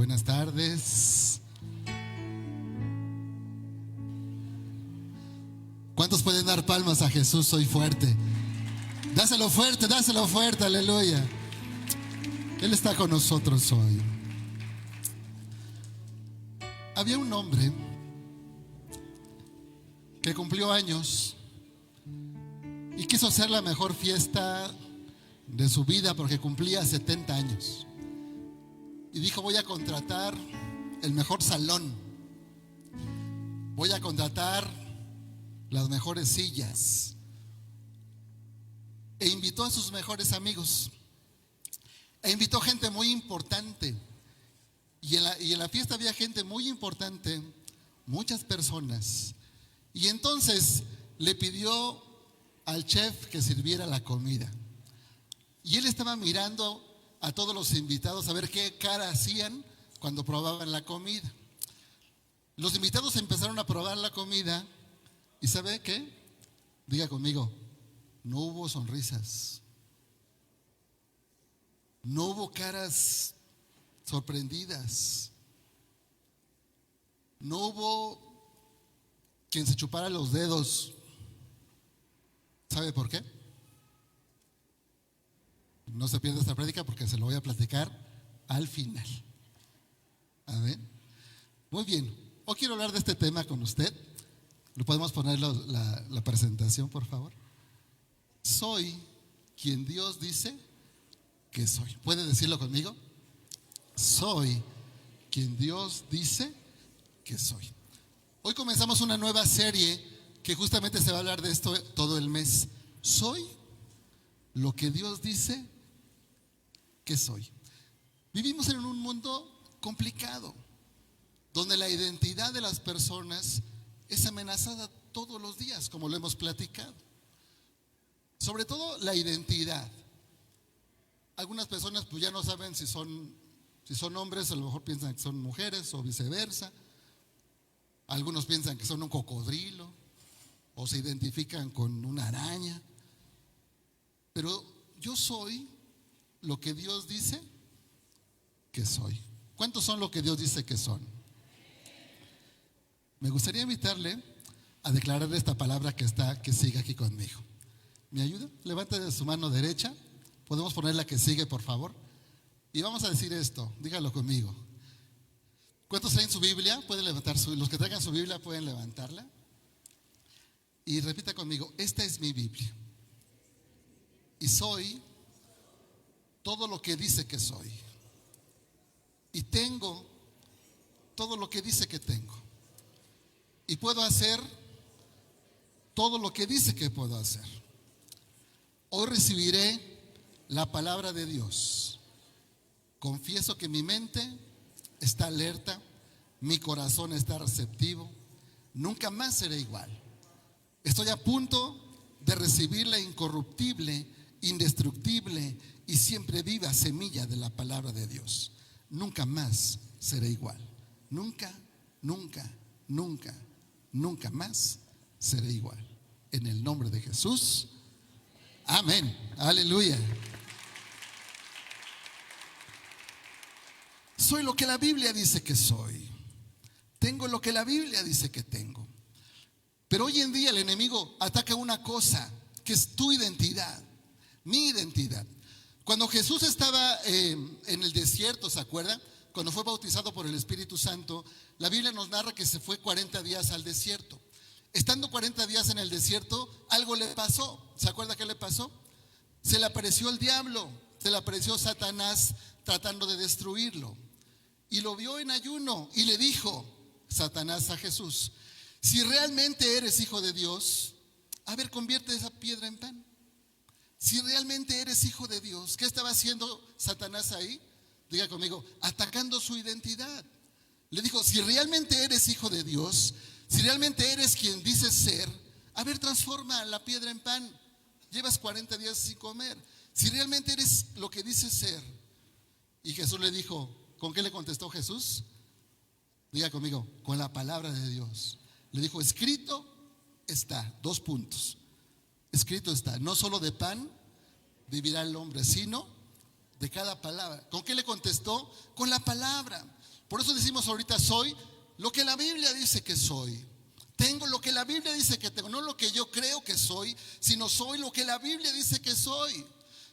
Buenas tardes. ¿Cuántos pueden dar palmas a Jesús hoy fuerte? Dáselo fuerte, aleluya. Él está con nosotros hoy. Había un hombre que cumplió años y quiso hacer la mejor fiesta de su vida porque cumplía 70 años. Y dijo: voy a contratar el mejor salón, voy a contratar las mejores sillas. E invitó a sus mejores amigos, e invitó gente muy importante. Y en la fiesta había gente muy importante, muchas personas. Y entonces le pidió al chef que sirviera la comida. Y él estaba mirando a todos los invitados a ver qué cara hacían cuando probaban la comida. Los invitados empezaron a probar la comida y ¿sabe qué? Diga conmigo: no hubo sonrisas, no hubo caras sorprendidas, no hubo quien se chupara los dedos. ¿Sabe por qué? No se pierda esta prédica porque se lo voy a platicar al final. Amén. Muy bien, hoy quiero hablar de este tema con usted. ¿Lo podemos poner la presentación, por favor? Soy quien Dios dice que soy. ¿Puede decirlo conmigo? Soy quien Dios dice que soy. Hoy comenzamos una nueva serie que justamente se va a hablar de esto todo el mes. Soy lo que Dios dice que soy. Vivimos en un mundo complicado, donde la identidad de las personas es amenazada todos los días, como lo hemos platicado. Sobre todo la identidad. Algunas personas pues ya no saben si son hombres, a lo mejor piensan que son mujeres o viceversa. Algunos piensan que son un cocodrilo o se identifican con una araña. Pero yo soy lo que Dios dice que soy. ¿Cuántos son lo que Dios dice que son? Me gustaría invitarle a declarar esta palabra que sigue aquí conmigo. ¿Me ayuda? Levante su mano derecha. Podemos poner la que sigue, por favor. Y vamos a decir esto. Dígalo conmigo. ¿Cuántos traen su Biblia? Pueden levantar los que traigan su Biblia pueden levantarla. Y repita conmigo: esta es mi Biblia. Y soy todo lo que dice que soy. Y tengo todo lo que dice que tengo. Y puedo hacer todo lo que dice que puedo hacer. Hoy recibiré la palabra de Dios. Confieso que mi mente está alerta, mi corazón está receptivo. Nunca más seré igual. Estoy a punto de recibir la incorruptible, indestructible y siempre viva semilla de la palabra de Dios. Nunca más seré igual. Nunca, nunca, nunca, nunca más seré igual. En el nombre de Jesús. Amén. Aleluya. Soy lo que la Biblia dice que soy. Tengo lo que la Biblia dice que tengo. Pero hoy en día el enemigo ataca una cosa, que es tu identidad, mi identidad. Cuando Jesús estaba en el desierto, ¿se acuerdan? Cuando fue bautizado por el Espíritu Santo, la Biblia nos narra que se fue 40 días al desierto. Estando 40 días en el desierto, algo le pasó. ¿Se acuerda qué le pasó? Se le apareció el diablo, se le apareció Satanás tratando de destruirlo. Y lo vio en ayuno y le dijo Satanás a Jesús: si realmente eres hijo de Dios, a ver, convierte esa piedra en pan. Si realmente eres hijo de Dios, ¿qué estaba haciendo Satanás ahí? Diga conmigo: atacando su identidad. Le dijo: si realmente eres hijo de Dios, si realmente eres quien dices ser, a ver, transforma la piedra en pan. Llevas 40 días sin comer. Si realmente eres lo que dices ser. Y Jesús le dijo, ¿con qué le contestó Jesús? Diga conmigo: con la palabra de Dios. Le dijo: escrito está, 2 puntos. Escrito está, no solo de pan vivirá el hombre, sino de cada palabra. ¿Con qué le contestó? Con la palabra. Por eso decimos ahorita, soy lo que la Biblia dice que soy. Tengo lo que la Biblia dice que tengo, no lo que yo creo que soy, sino soy lo que la Biblia dice que soy.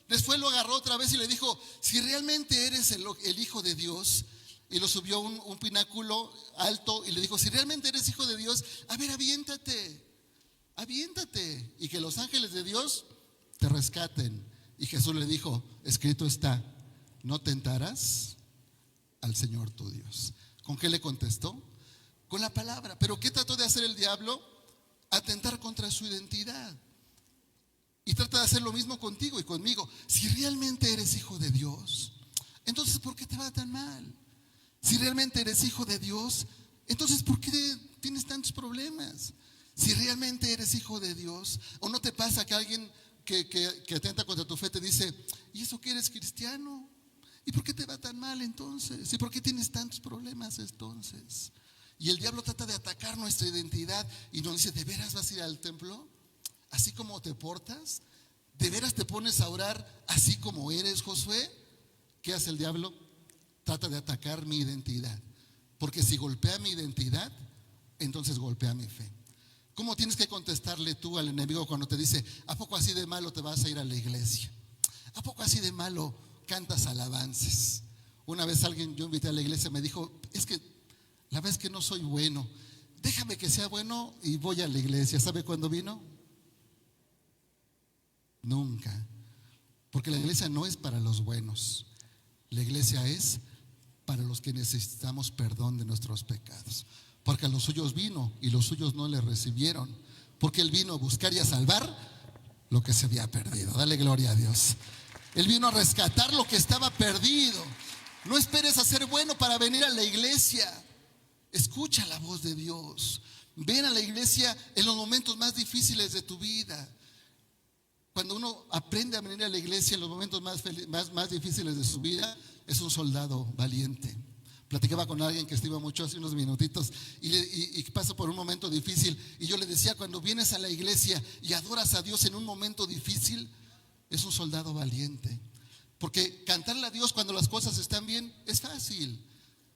Después lo agarró otra vez y le dijo, si realmente eres el Hijo de Dios, y lo subió a un pináculo alto y le dijo, si realmente eres hijo de Dios, a ver, aviéntate, y que los ángeles de Dios te rescaten. Y Jesús le dijo, escrito está, no tentarás al Señor tu Dios. ¿Con qué le contestó? Con la palabra. ¿Pero qué trató de hacer el diablo? Atentar contra su identidad. Y trata de hacer lo mismo contigo y conmigo. Si realmente eres hijo de Dios, entonces ¿por qué te va tan mal? Si realmente eres hijo de Dios, entonces ¿por qué tienes tantos problemas? Si realmente eres hijo de Dios, ¿o no te pasa que alguien que atenta contra tu fe te dice, ¿y eso que eres cristiano? ¿Y por qué te va tan mal entonces? ¿Y por qué tienes tantos problemas entonces? Y el diablo trata de atacar nuestra identidad y nos dice, ¿de veras vas a ir al templo? ¿Así como te portas? ¿De veras te pones a orar así como eres, Josué? ¿Qué hace el diablo? Trata de atacar mi identidad. Porque si golpea mi identidad, entonces golpea mi fe. ¿Cómo tienes que contestarle tú al enemigo cuando te dice, ¿a poco así de malo te vas a ir a la iglesia? ¿A poco así de malo cantas alabanzas? Una vez alguien, yo invité a la iglesia, me dijo, es que la verdad es que no soy bueno, déjame que sea bueno y voy a la iglesia. ¿Sabe cuándo vino? Nunca. Porque la iglesia no es para los buenos, la iglesia es para los que necesitamos perdón de nuestros pecados. Porque a los suyos vino y los suyos no le recibieron, porque Él vino a buscar y a salvar lo que se había perdido. Dale gloria a Dios. Él vino a rescatar lo que estaba perdido. No esperes a ser bueno para venir a la iglesia. Escucha la voz de Dios. Ven a la iglesia en los momentos más difíciles de tu vida. Cuando uno aprende a venir a la iglesia en los momentos más difíciles de su vida, es un soldado valiente. Platicaba con alguien que estuvo mucho hace unos minutitos y pasó por un momento difícil. Y yo le decía, cuando vienes a la iglesia y adoras a Dios en un momento difícil, es un soldado valiente. Porque cantarle a Dios cuando las cosas están bien es fácil.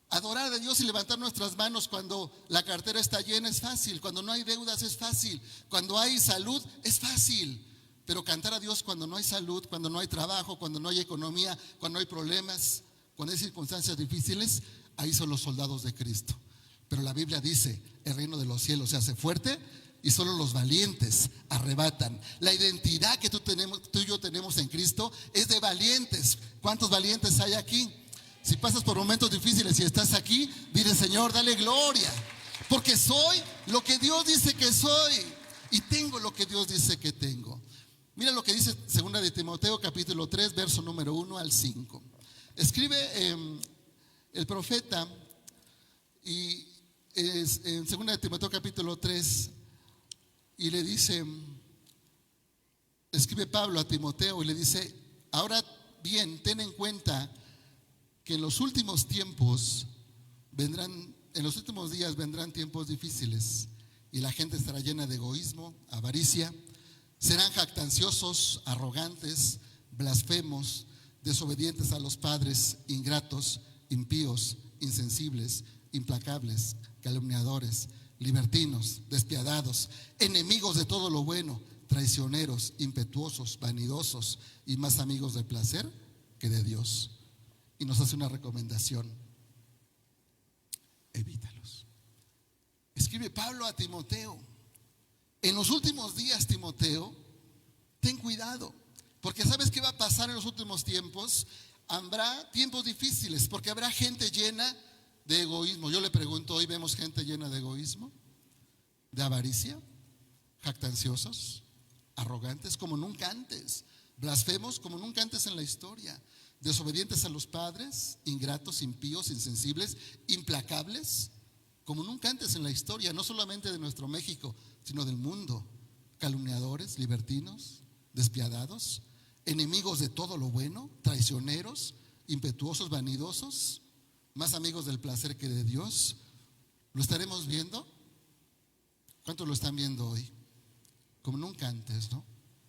Adorar a Dios y levantar nuestras manos cuando la cartera está llena es fácil. Cuando no hay deudas es fácil. Cuando hay salud es fácil. Pero cantar a Dios cuando no hay salud, cuando no hay trabajo, cuando no hay economía, cuando hay problemas, cuando hay circunstancias difíciles, ahí son los soldados de Cristo. Pero la Biblia dice, el reino de los cielos se hace fuerte y solo los valientes arrebatan. La identidad que tú y yo tenemos en Cristo es de valientes. ¿Cuántos valientes hay aquí? Si pasas por momentos difíciles y estás aquí, dile, Señor, dale gloria, porque soy lo que Dios dice que soy y tengo lo que Dios dice que tengo. Mira lo que dice 2 de Timoteo capítulo 3, verso número 1 al 5. Escribe el profeta y en 2 de Timoteo capítulo 3 y le dice, escribe Pablo a Timoteo y le dice, ahora bien, ten en cuenta que en los últimos días vendrán tiempos difíciles y la gente estará llena de egoísmo, avaricia, serán jactanciosos, arrogantes, blasfemos, desobedientes a los padres, ingratos, impíos, insensibles, implacables, calumniadores, libertinos, despiadados, enemigos de todo lo bueno, traicioneros, impetuosos, vanidosos y más amigos del placer que de Dios. Y nos hace una recomendación: evítalos. Escribe Pablo a Timoteo: en los últimos días, Timoteo, ten cuidado, porque ¿sabes qué va a pasar en los últimos tiempos? Habrá tiempos difíciles, porque habrá gente llena de egoísmo. Yo le pregunto, ¿hoy vemos gente llena de egoísmo? ¿De avaricia? ¿Jactanciosos? ¿Arrogantes? Como nunca antes. ¿Blasfemos? Como nunca antes en la historia. ¿Desobedientes a los padres? ¿Ingratos, impíos, insensibles, implacables? Como nunca antes en la historia, no solamente de nuestro México, sino del mundo. Calumniadores, libertinos, despiadados, enemigos de todo lo bueno, traicioneros, impetuosos, vanidosos, más amigos del placer que de Dios. ¿Lo estaremos viendo? ¿Cuántos lo están viendo hoy? Como nunca antes, ¿no?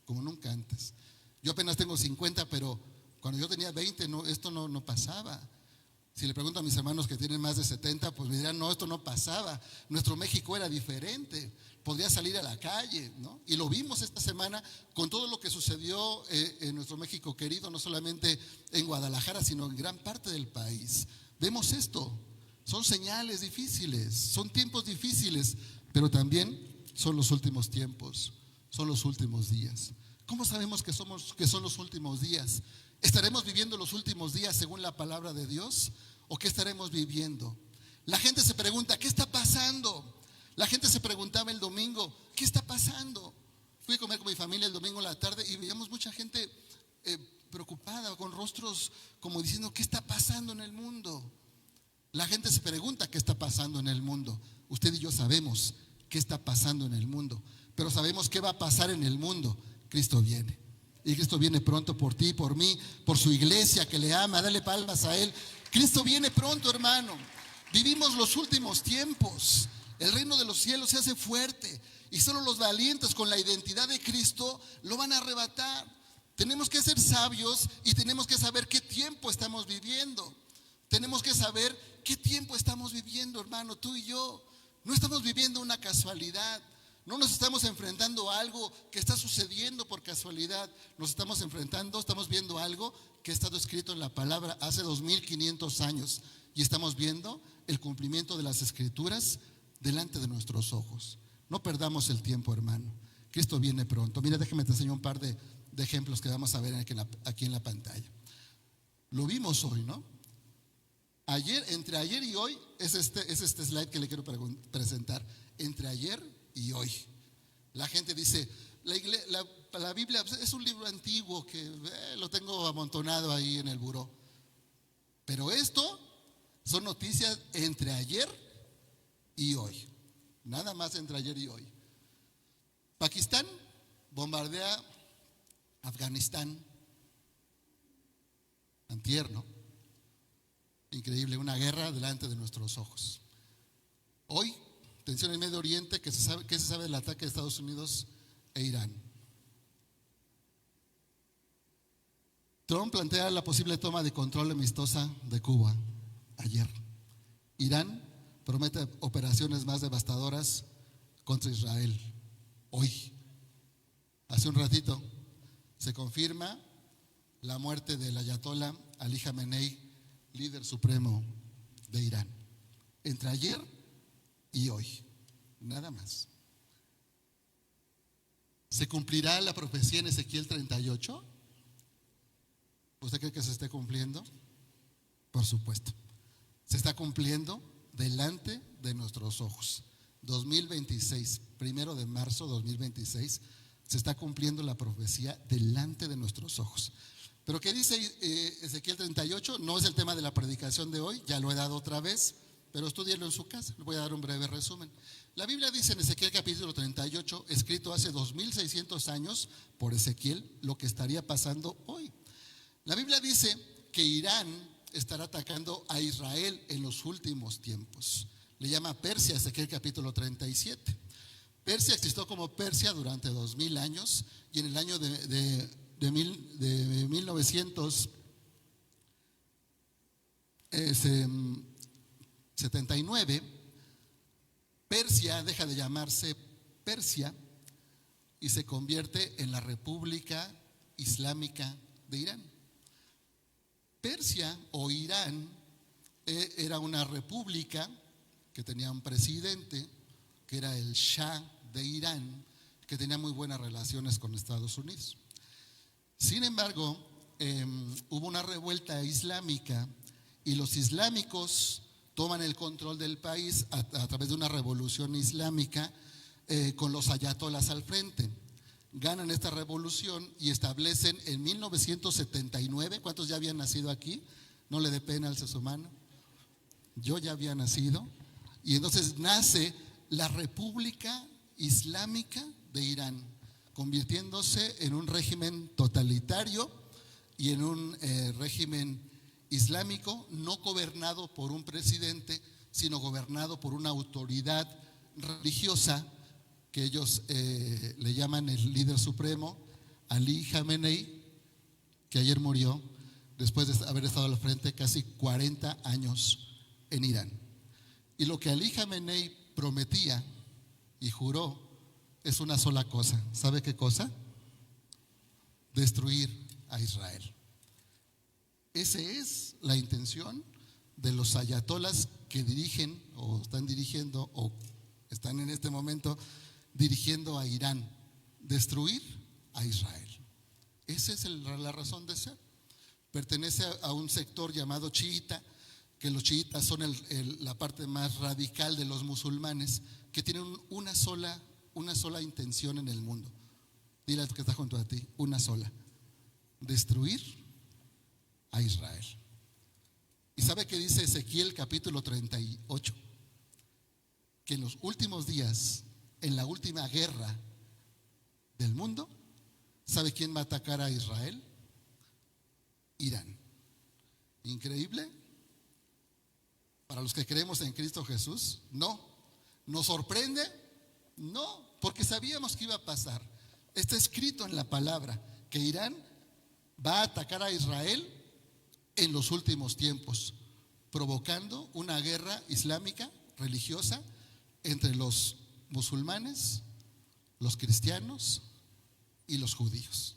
Como nunca antes. Yo apenas tengo 50, pero cuando yo tenía 20 esto no pasaba. Si le pregunto a mis hermanos que tienen más de 70, pues me dirán, no, esto no pasaba. Nuestro México era diferente. Podría salir a la calle, ¿no? Y lo vimos esta semana con todo lo que sucedió en nuestro México querido, no solamente en Guadalajara, sino en gran parte del país. Vemos esto. Son señales difíciles, son tiempos difíciles, pero también son los últimos tiempos, son los últimos días. ¿Cómo sabemos que son los últimos días? ¿Estaremos viviendo los últimos días según la palabra de Dios? ¿O qué estaremos viviendo? La gente se pregunta, ¿qué está pasando? La gente se preguntaba el domingo, ¿qué está pasando? Fui a comer con mi familia el domingo en la tarde y veíamos mucha gente preocupada, con rostros como diciendo, ¿qué está pasando en el mundo? La gente se pregunta qué está pasando en el mundo. Usted y yo sabemos qué está pasando en el mundo, pero sabemos qué va a pasar en el mundo. Cristo viene. Y Cristo viene pronto por ti, por mí, por su iglesia que le ama. Dale palmas a Él. Cristo viene pronto, hermano. Vivimos los últimos tiempos. El reino de los cielos se hace fuerte y solo los valientes con la identidad de Cristo lo van a arrebatar. Tenemos que ser sabios y tenemos que saber qué tiempo estamos viviendo. Tenemos que saber qué tiempo estamos viviendo, hermano, tú y yo. No estamos viviendo una casualidad. No nos estamos enfrentando a algo que está sucediendo por casualidad. Nos estamos enfrentando, estamos viendo algo que ha estado escrito en la palabra hace 2500 años. Y estamos viendo el cumplimiento de las escrituras delante de nuestros ojos. No perdamos el tiempo, hermano. Cristo viene pronto. Mira, déjame te enseño un par de ejemplos que vamos a ver aquí en la pantalla. Lo vimos hoy, ¿no? Entre ayer y hoy es este slide que le quiero presentar. Entre ayer y hoy. La gente dice, la Biblia es un libro antiguo que lo tengo amontonado ahí en el buró. Pero esto son noticias entre ayer y hoy. Nada más entre ayer y hoy. Pakistán bombardea Afganistán. Antier, ¿no? Increíble, una guerra delante de nuestros ojos. Hoy, tensión en Medio Oriente. ¿Qué se sabe del ataque de Estados Unidos e Irán? Trump plantea la posible toma de control amistosa de Cuba ayer. Irán promete operaciones más devastadoras contra Israel hoy. Hace un ratito se confirma la muerte del ayatolá Ali Jamenei, líder supremo de Irán. Entre ayer y hoy, nada más. ¿Se cumplirá la profecía en Ezequiel 38? ¿Usted cree que se esté cumpliendo? Por supuesto. Se está cumpliendo delante de nuestros ojos. 2026, 1 de marzo 2026, se está cumpliendo la profecía delante de nuestros ojos. Pero ¿qué dice Ezequiel 38? No es el tema de la predicación de hoy, ya lo he dado otra vez, pero estúdienlo en su casa. Le voy a dar un breve resumen. La Biblia dice en Ezequiel capítulo 38, escrito hace 2600 años por Ezequiel, lo que estaría pasando hoy. La Biblia dice que Irán estará atacando a Israel en los últimos tiempos. Le llama Persia, Ezequiel capítulo 37. Persia existió como Persia durante 2000 años y en el año de 1979, Persia deja de llamarse Persia y se convierte en la República Islámica de Irán. Persia o Irán era una república que tenía un presidente que era el Shah de Irán, que tenía muy buenas relaciones con Estados Unidos. Sin embargo, hubo una revuelta islámica y los islámicos toman el control del país a través de una revolución islámica con los ayatolas al frente. Ganan esta revolución y establecen en 1979, ¿cuántos ya habían nacido aquí? No le dé pena al ser humano. Yo ya había nacido. Y entonces nace la República Islámica de Irán, convirtiéndose en un régimen totalitario y en un régimen islámico no gobernado por un presidente, sino gobernado por una autoridad religiosa que ellos le llaman el líder supremo, Ali Jamenei, que ayer murió, después de haber estado al frente casi 40 años en Irán. Y lo que Ali Jamenei prometía y juró es una sola cosa. ¿Sabe qué cosa? Destruir a Israel. Esa es la intención de los ayatolas que dirigen o están dirigiendo o están en este momento dirigiendo a Irán, destruir a Israel. Esa es la razón de ser. Pertenece a un sector llamado chiita, que los chiitas son la parte más radical de los musulmanes, que tienen una sola intención en el mundo. Dile al que está junto a ti, una sola: destruir a Israel. ¿Y sabe qué dice Ezequiel capítulo 38? Que en los últimos días, en la última guerra del mundo, ¿sabe quién va a atacar a Israel? Irán. ¿Increíble? Para los que creemos en Cristo Jesús, no. ¿Nos sorprende? No, porque sabíamos que iba a pasar. Está escrito en la palabra que Irán va a atacar a Israel en los últimos tiempos, provocando una guerra islámica religiosa entre los musulmanes, los cristianos y los judíos.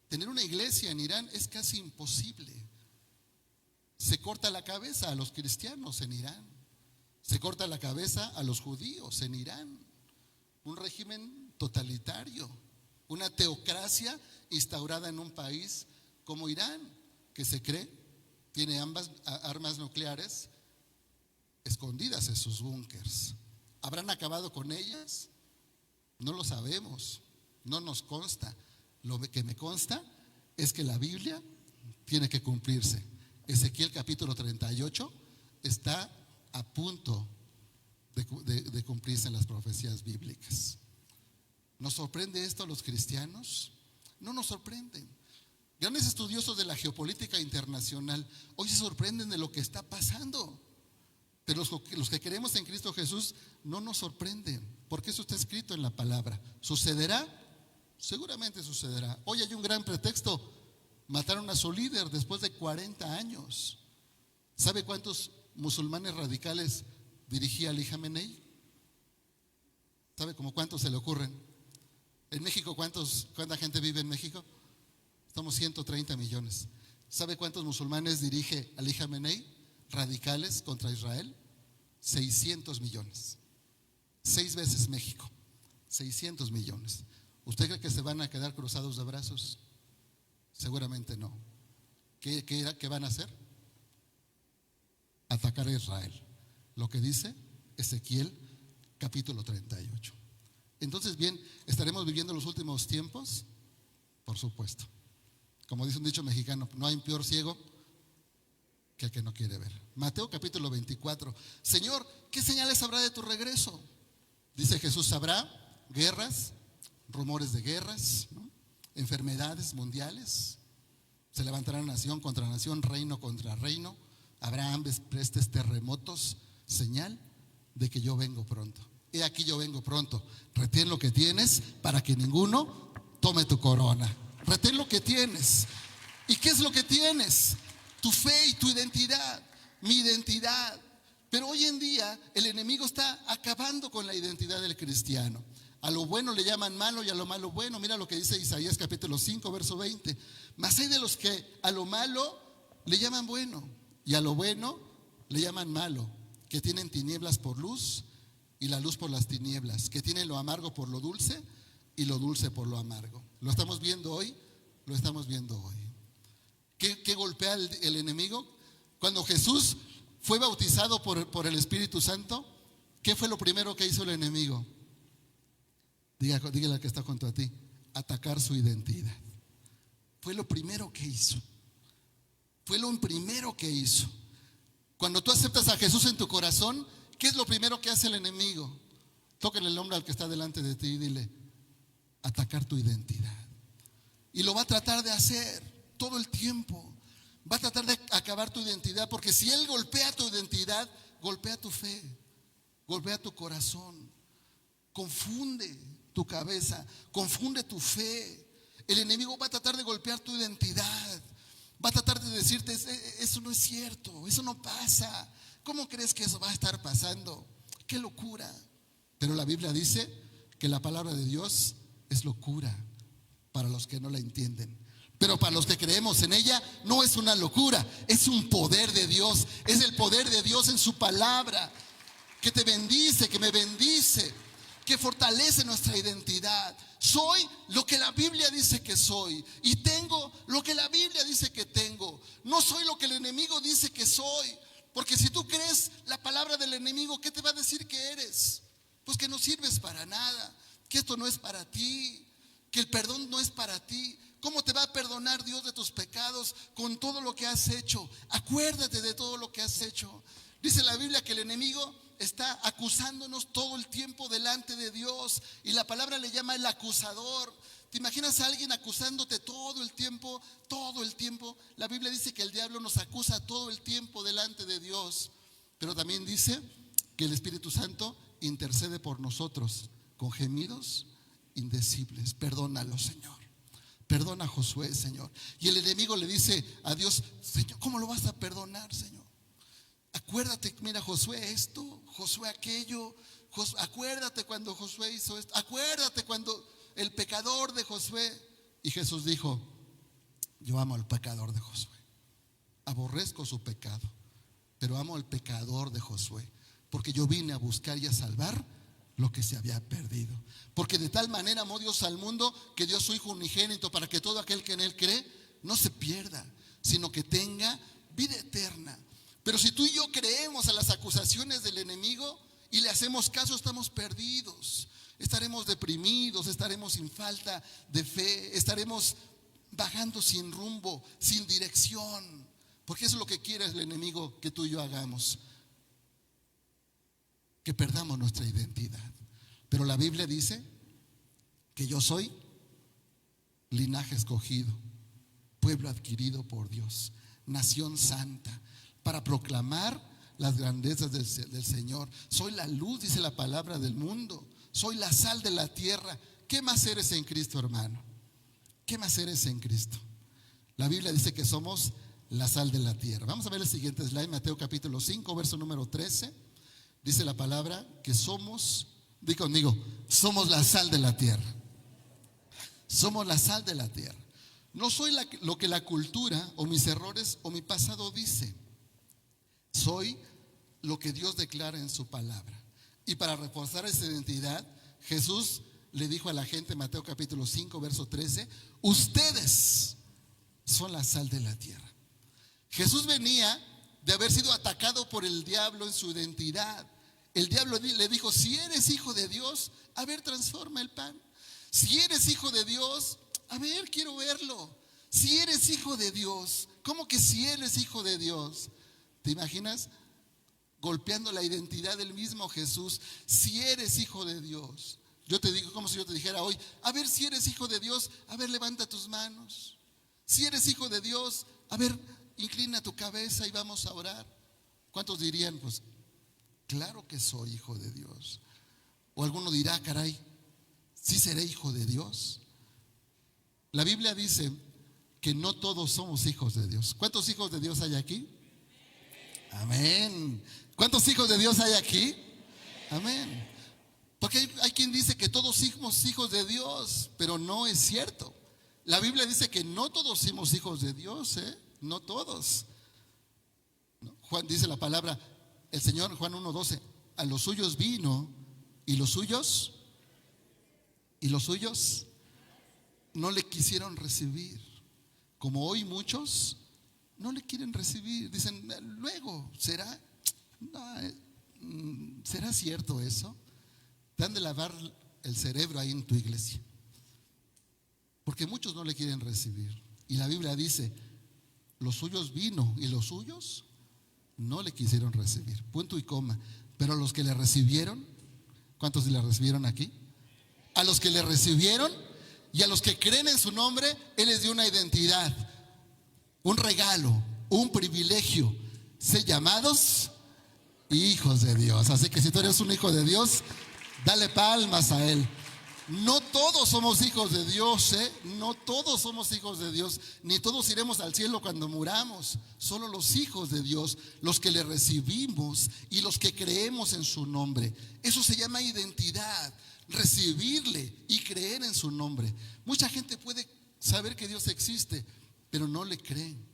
Tener una iglesia en Irán es casi imposible. Se corta la cabeza a los cristianos en Irán, se corta la cabeza a los judíos en Irán. Un régimen totalitario, una teocracia instaurada en un país como Irán, que se cree tiene ambas armas nucleares escondidas en sus búnkers. ¿Habrán acabado con ellas? No lo sabemos, no nos consta. Lo que me consta es que la Biblia tiene que cumplirse. Ezequiel capítulo 38 está a punto de cumplirse en las profecías bíblicas. ¿Nos sorprende esto a los cristianos? No nos sorprende. Grandes estudiosos de la geopolítica internacional hoy se sorprenden de lo que está pasando. Pero los que creemos en Cristo Jesús no nos sorprenden, porque eso está escrito en la palabra. ¿Sucederá? Seguramente sucederá. Hoy hay un gran pretexto: mataron a su líder después de 40 años. ¿Sabe cuántos musulmanes radicales dirigía Ali Jamenei? ¿Sabe como cuántos se le ocurren? En México, ¿cuánta gente vive en México? Somos 130 millones. ¿Sabe cuántos musulmanes dirige Ali Jamenei radicales contra Israel? 600 millones. 6 veces México. 600 millones. ¿Usted cree que se van a quedar cruzados de brazos? Seguramente no. ¿Qué van a hacer? Atacar a Israel. Lo que dice Ezequiel capítulo 38. Entonces, bien, ¿estaremos viviendo los últimos tiempos? Por supuesto. Como dice un dicho mexicano, no hay peor ciego que el que no quiere ver. Mateo capítulo 24. Señor, ¿qué señales habrá de tu regreso? Dice Jesús: habrá guerras, rumores de guerras, ¿no? Enfermedades mundiales. Se levantará nación contra nación, reino contra reino. Habrá hambres, pestes, terremotos, señal de que yo vengo pronto. He aquí yo vengo pronto. Retén lo que tienes para que ninguno tome tu corona. Retén lo que tienes. ¿Y qué es lo que tienes? Tu fe y tu identidad. Mi identidad. Pero hoy en día el enemigo está acabando con la identidad del cristiano. A lo bueno le llaman malo y a lo malo bueno. Mira lo que dice Isaías capítulo 5 verso 20. Mas hay de los que a lo malo le llaman bueno y a lo bueno le llaman malo, que tienen tinieblas por luz y la luz por las tinieblas, que tienen lo amargo por lo dulce y lo dulce por lo amargo. ¿Lo estamos viendo hoy? Lo estamos viendo hoy. ¿Qué golpea el enemigo? Cuando Jesús fue bautizado por el Espíritu Santo, ¿qué fue lo primero que hizo el enemigo? Dígale al que está junto a ti: atacar su identidad. Fue lo primero que hizo. Fue lo primero que hizo. Cuando tú aceptas a Jesús en tu corazón, ¿qué es lo primero que hace el enemigo? Tócale el hombro al que está delante de ti y dile: atacar tu identidad. Y lo va a tratar de hacer todo el tiempo. Va a tratar de acabar tu identidad, porque si él golpea tu identidad, golpea tu fe, golpea tu corazón, confunde tu cabeza, confunde tu fe. El enemigo va a tratar de golpear tu identidad, Va a tratar de decirte, eso no es cierto, eso no pasa. ¿Cómo crees que eso va a estar pasando? ¡Qué locura! Pero la Biblia dice que la palabra de Dios es locura para los que no la entienden. Pero para los que creemos en ella, no es una locura, es un poder de Dios. Es el poder de Dios en su palabra, que te bendice, que me bendice, que fortalece nuestra identidad. Soy lo que la Biblia dice que soy, y tengo lo que la Biblia dice que tengo. No soy lo que el enemigo dice que soy, porque si tú crees la palabra del enemigo, ¿qué te va a decir que eres? Pues que no sirves para nada, que esto no es para ti, que el perdón no es para ti. ¿Cómo te va a perdonar Dios de tus pecados con todo lo que has hecho? Acuérdate de todo lo que has hecho. Dice la Biblia que el enemigo está acusándonos todo el tiempo delante de Dios, y la palabra le llama el acusador. ¿Te imaginas a alguien acusándote todo el tiempo? Todo el tiempo. La Biblia dice que el diablo nos acusa todo el tiempo delante de Dios, pero también dice que el Espíritu Santo intercede por nosotros con gemidos indecibles. Perdónalo, Señor. Perdona a Josué, Señor. Y el enemigo le dice a Dios: Señor, ¿cómo lo vas a perdonar, Señor? Acuérdate, mira, Josué esto, Josué aquello. Acuérdate cuando Josué hizo esto. Acuérdate cuando el pecador de Josué. Y Jesús dijo: yo amo al pecador de Josué, aborrezco su pecado, pero amo al pecador de Josué, porque yo vine a buscar y a salvar lo que se había perdido. Porque de tal manera amó Dios al mundo, que dio su Hijo unigénito, para que todo aquel que en Él cree no se pierda, sino que tenga vida eterna. Pero si tú y yo creemos a las acusaciones del enemigo y le hacemos caso, estamos perdidos. Estaremos deprimidos, estaremos sin falta de fe, estaremos vagando sin rumbo, sin dirección. Porque eso es lo que quiere el enemigo que tú y yo hagamos, que perdamos nuestra identidad. Pero la Biblia dice que yo soy linaje escogido, pueblo adquirido por Dios, nación santa, para proclamar las grandezas del Señor. Soy la luz, dice la palabra, del mundo. Soy la sal de la tierra. ¿Qué más eres en Cristo, hermano? ¿Qué más eres en Cristo? La Biblia dice que somos la sal de la tierra. Vamos a ver el siguiente slide, Mateo capítulo 5, verso número 13. Dice la palabra que somos, di conmigo, somos la sal de la tierra. Somos la sal de la tierra. No soy lo que la cultura o mis errores o mi pasado dice. Soy lo que Dios declara en su palabra. Y para reforzar esa identidad, Jesús le dijo a la gente, Mateo capítulo 5, verso 13: ustedes son la sal de la tierra. Jesús venía de haber sido atacado por el diablo en su identidad. El diablo le dijo: si eres hijo de Dios, a ver, transforma el pan. Si eres hijo de Dios, a ver, quiero verlo. Si eres hijo de Dios, ¿cómo que si eres hijo de Dios? ¿Te imaginas? Golpeando la identidad del mismo Jesús. Si eres hijo de Dios. Yo te digo, como si yo te dijera hoy: a ver, si eres hijo de Dios, a ver, levanta tus manos. Si eres hijo de Dios, a ver, inclina tu cabeza y vamos a orar. ¿Cuántos dirían, pues, claro que soy hijo de Dios? O alguno dirá: caray, ¿sí seré hijo de Dios? La Biblia dice que no todos somos hijos de Dios. ¿Cuántos hijos de Dios hay aquí? Amén. ¿Cuántos hijos de Dios hay aquí? Amén. Porque hay quien dice que todos somos hijos de Dios, pero no es cierto. La Biblia dice que no todos somos hijos de Dios, no todos. Juan dice la palabra, el Señor, Juan 1:12, a los suyos vino y los suyos no le quisieron recibir. Como hoy muchos no le quieren recibir. Dicen: luego, ¿será? No, ¿será cierto eso? Te han de lavar el cerebro ahí en tu iglesia, porque muchos no le quieren recibir. Y la Biblia dice: los suyos vino y los suyos no le quisieron recibir. Punto y coma. Pero los que le recibieron, ¿cuántos le recibieron aquí? A los que le recibieron y a los que creen en su nombre, Él les dio una identidad, un regalo, un privilegio: ser llamados hijos de Dios. Así que si tú eres un hijo de Dios, dale palmas a Él. No todos somos hijos de Dios, ¿eh? No todos somos hijos de Dios, ni todos iremos al cielo cuando muramos. Solo los hijos de Dios, los que le recibimos y los que creemos en su nombre. Eso se llama identidad, recibirle y creer en su nombre. Mucha gente puede saber que Dios existe, pero no le creen.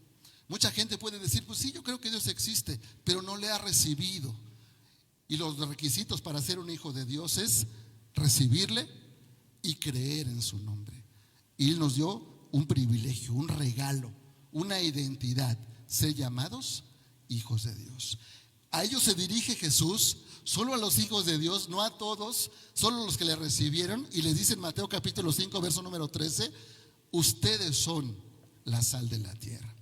Mucha gente puede decir, pues sí, yo creo que Dios existe, pero no le ha recibido. Y los requisitos para ser un hijo de Dios es recibirle y creer en su nombre. Y Él nos dio un privilegio, un regalo, una identidad, ser llamados hijos de Dios. A ellos se dirige Jesús, solo a los hijos de Dios, no a todos, solo a los que le recibieron. Y les dice en Mateo capítulo 5, verso número 13, ustedes son la sal de la tierra.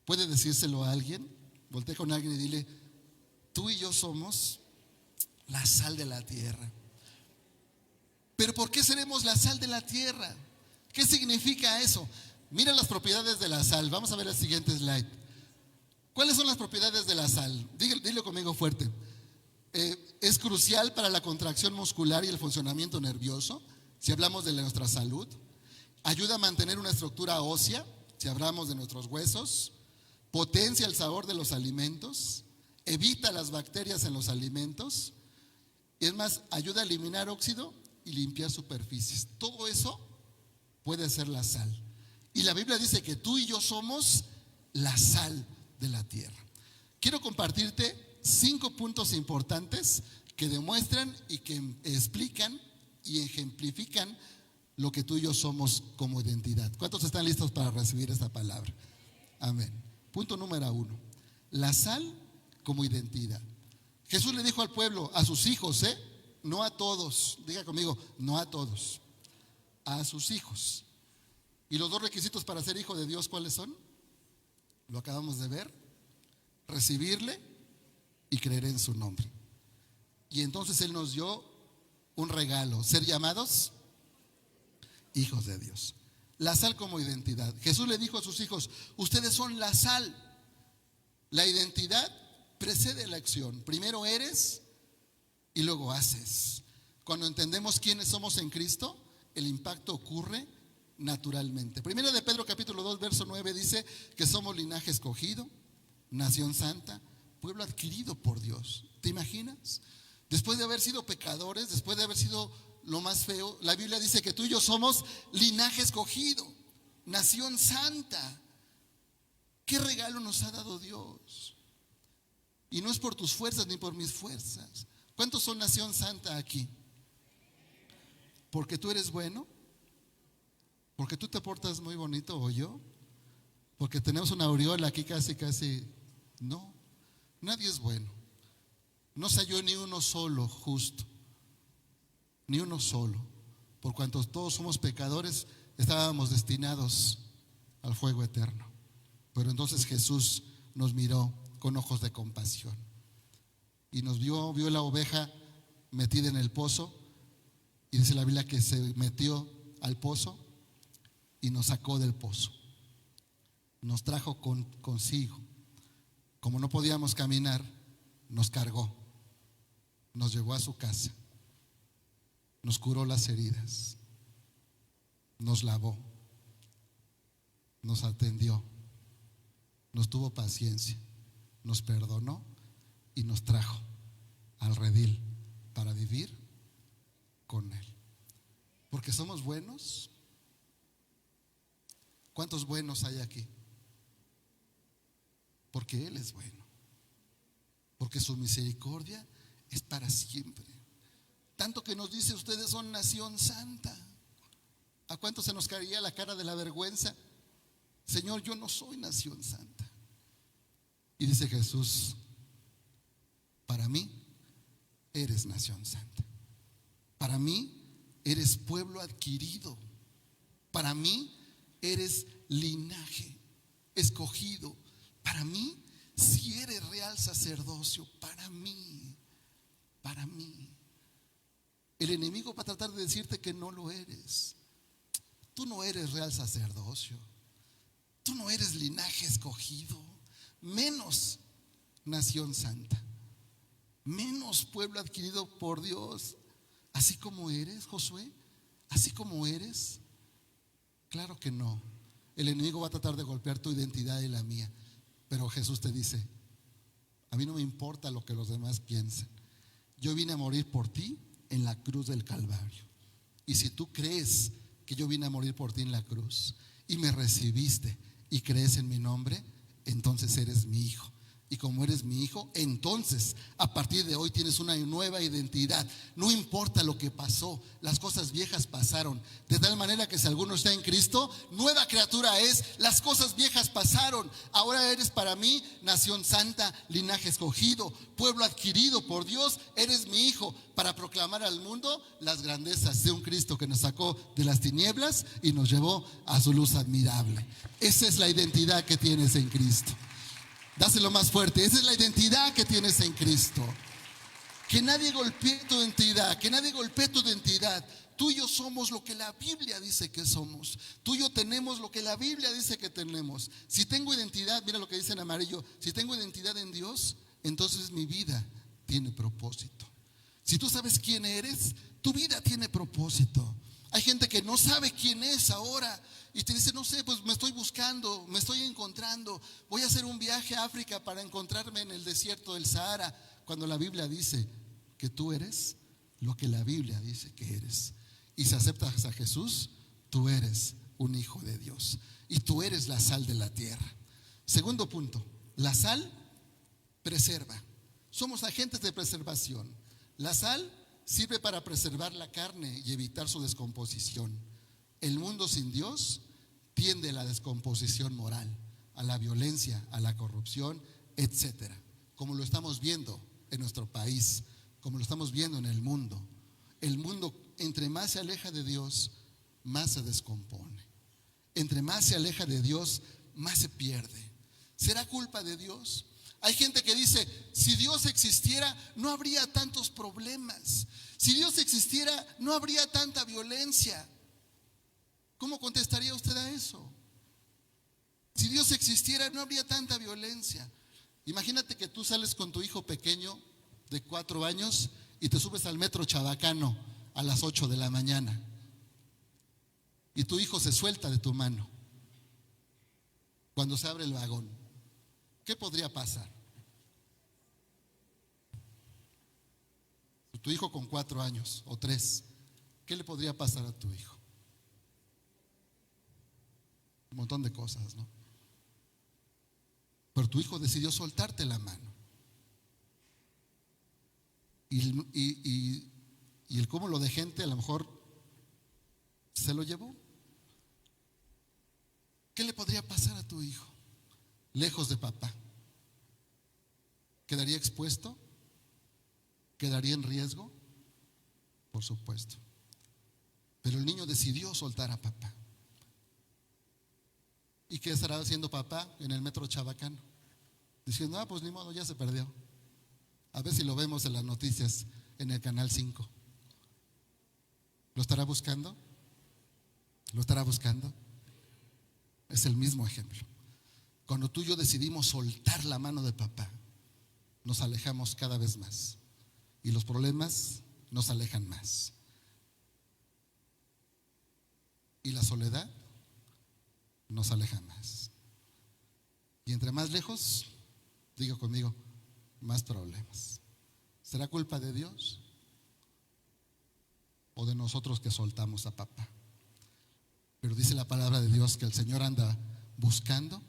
¿Puede decírselo a alguien? Voltea con alguien y dile, tú y yo somos la sal de la tierra. Pero ¿por qué seremos la sal de la tierra? ¿Qué significa eso? Mira las propiedades de la sal. Vamos a ver el siguiente slide. ¿Cuáles son las propiedades de la sal? Dilo conmigo fuerte. Es crucial para la contracción muscular y el funcionamiento nervioso, si hablamos de nuestra salud. Ayuda a mantener una estructura ósea, si hablamos de nuestros huesos. Potencia el sabor de los alimentos. Evita las bacterias en los alimentos. Es más, ayuda a eliminar óxido y limpiar superficies. Todo eso puede ser la sal. Y la Biblia dice que tú y yo somos la sal de la tierra. Quiero compartirte 5 puntos importantes que demuestran y que explican y ejemplifican lo que tú y yo somos como identidad. ¿Cuántos están listos para recibir esta palabra? Amén. Punto número 1. La sal como identidad. Jesús le dijo al pueblo, a sus hijos, no a todos, diga conmigo, no a todos, a sus hijos. Y los 2 requisitos para ser hijo de Dios, ¿cuáles son? Lo acabamos de ver, recibirle y creer en su nombre. Y entonces Él nos dio un regalo, ser llamados hijos de Dios. La sal como identidad. Jesús le dijo a sus hijos, ustedes son la sal. La identidad precede la acción. Primero eres y luego haces. Cuando entendemos quiénes somos en Cristo, el impacto ocurre naturalmente. Primero de Pedro capítulo 2 verso 9 dice que somos linaje escogido, nación santa, pueblo adquirido por Dios. ¿Te imaginas? Después de haber sido pecadores, después de haber sido lo más feo, la Biblia dice que tú y yo somos linaje escogido, nación santa. ¿Qué regalo nos ha dado Dios? Y no es por tus fuerzas ni por mis fuerzas. ¿Cuántos son nación santa aquí? ¿Porque tú eres bueno? ¿Porque tú te portas muy bonito o yo? ¿Porque tenemos una aureola aquí casi? No, nadie es bueno. No se halló ni uno solo justo, ni uno solo. Por cuanto todos somos pecadores, estábamos destinados al fuego eterno. Pero entonces Jesús nos miró con ojos de compasión y nos vio la oveja metida en el pozo, y dice la Biblia que se metió al pozo y nos sacó del pozo, nos trajo consigo. Como no podíamos caminar, nos cargó, nos llevó a su casa, nos curó las heridas, nos lavó, nos atendió, nos tuvo paciencia, nos perdonó y nos trajo al redil para vivir con Él. Porque somos buenos. ¿Cuántos buenos hay aquí? Porque Él es bueno. Porque su misericordia es para siempre. Tanto que nos dice, ustedes son nación santa. ¿A cuánto se nos caería la cara de la vergüenza? Señor, yo no soy nación santa. Y dice Jesús, para mí eres nación santa. Para mí eres pueblo adquirido. Para mí eres linaje escogido. Para mí si eres real sacerdocio. Para mí. El enemigo va a tratar de decirte que no lo eres. Tú no eres real sacerdocio. Tú no eres linaje escogido. Menos nación santa. Menos pueblo adquirido por Dios. Así como eres, Josué, así como eres? Claro que no. El enemigo va a tratar de golpear tu identidad y la mía. Pero Jesús te dice: a mí no me importa lo que los demás piensen. Yo vine a morir por ti en la cruz del Calvario. Y si tú crees que yo vine a morir por ti en la cruz y me recibiste y crees en mi nombre, entonces eres mi hijo. Y como eres mi hijo, entonces a partir de hoy tienes una nueva identidad. No importa lo que pasó, las cosas viejas pasaron. De tal manera que si alguno está en Cristo, nueva criatura es. Las cosas viejas pasaron. Ahora eres para mí nación santa, linaje escogido, pueblo adquirido por Dios. Eres mi hijo, para proclamar al mundo las grandezas de un Cristo que nos sacó de las tinieblas y nos llevó a su luz admirable. Esa es la identidad que tienes en Cristo. Dáselo más fuerte. Esa es la identidad que tienes en Cristo. Que nadie golpee tu identidad, que nadie golpee tu identidad. Tú y yo somos lo que la Biblia dice que somos. Tú y yo tenemos lo que la Biblia dice que tenemos. Si tengo identidad, mira lo que dice en amarillo, si tengo identidad en Dios, entonces mi vida tiene propósito. Si tú sabes quién eres, tu vida tiene propósito. Hay gente que no sabe quién es ahora y te dice: no sé, pues me estoy buscando, me estoy encontrando. Voy a hacer un viaje a África para encontrarme en el desierto del Sahara. Cuando la Biblia dice que tú eres lo que la Biblia dice que eres. Y si aceptas a Jesús, tú eres un hijo de Dios. Y tú eres la sal de la tierra. Segundo punto, la sal preserva. Somos agentes de preservación. La sal sirve para preservar la carne y evitar su descomposición. El mundo sin Dios tiende a la descomposición moral, a la violencia, a la corrupción, etcétera. Como lo estamos viendo en nuestro país, como lo estamos viendo en el mundo. El mundo, entre más se aleja de Dios, más se descompone. Entre más se aleja de Dios, más se pierde. ¿Será culpa de Dios? Hay gente que dice: si Dios existiera, no habría tantos problemas. Si Dios existiera, no habría tanta violencia. ¿Cómo contestaría usted a eso? Si Dios existiera, no habría tanta violencia. Imagínate que tú sales con tu hijo pequeño de 4 años y te subes al metro Chabacano a las 8 de la mañana. Y tu hijo se suelta de tu mano cuando se abre el vagón. ¿Qué podría pasar? Tu hijo con 4 años o 3, ¿qué le podría pasar a tu hijo? Un montón de cosas, ¿no? Pero tu hijo decidió soltarte la mano. Y el cúmulo de gente a lo mejor se lo llevó. ¿Qué le podría pasar a tu hijo? Lejos de papá. ¿Quedaría expuesto? ¿Quedaría en riesgo? Por supuesto. Pero el niño decidió soltar a papá. ¿Y qué estará haciendo papá en el metro Chabacano? Diciendo: pues ni modo, ya se perdió. A ver si lo vemos en las noticias en el canal 5. ¿Lo estará buscando? ¿Lo estará buscando? Es el mismo ejemplo. Cuando tú y yo decidimos soltar la mano de papá, nos alejamos cada vez más. Y los problemas nos alejan más. Y la soledad nos aleja más. Y entre más lejos, diga conmigo, más problemas. ¿Será culpa de Dios o de nosotros que soltamos a papá? Pero dice la palabra de Dios que el Señor anda buscando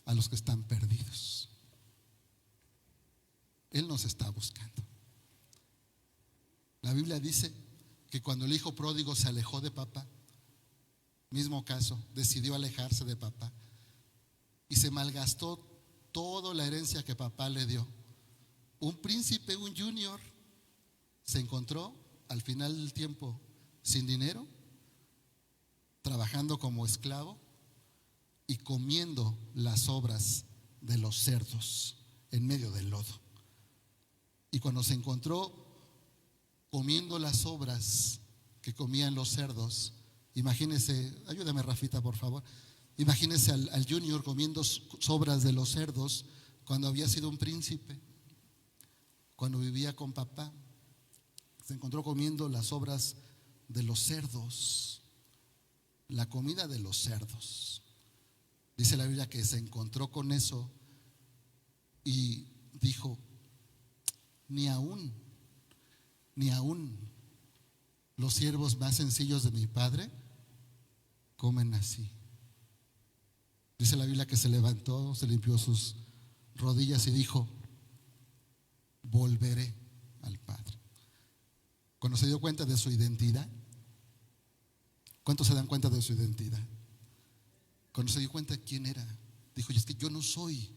a los que están perdidos. Él nos está buscando. La Biblia dice que cuando el hijo pródigo se alejó de papá, mismo caso, decidió alejarse de papá y se malgastó toda la herencia que papá le dio. Un príncipe, un junior, se encontró al final del tiempo sin dinero, trabajando como esclavo y comiendo las sobras de los cerdos en medio del lodo. Y cuando se encontró comiendo las sobras que comían los cerdos, imagínese, ayúdame Rafita por favor, imagínese al junior comiendo sobras de los cerdos cuando había sido un príncipe, cuando vivía con papá. Se encontró comiendo las sobras de los cerdos, la comida de los cerdos. Dice la Biblia que se encontró con eso y dijo: ni aún los siervos más sencillos de mi padre comen así. Dice la Biblia que se levantó, se limpió sus rodillas y dijo: volveré al Padre. Cuando se dio cuenta de su identidad, ¿cuántos se dan cuenta de su identidad? Cuando se dio cuenta de quién era, dijo: y es que yo no soy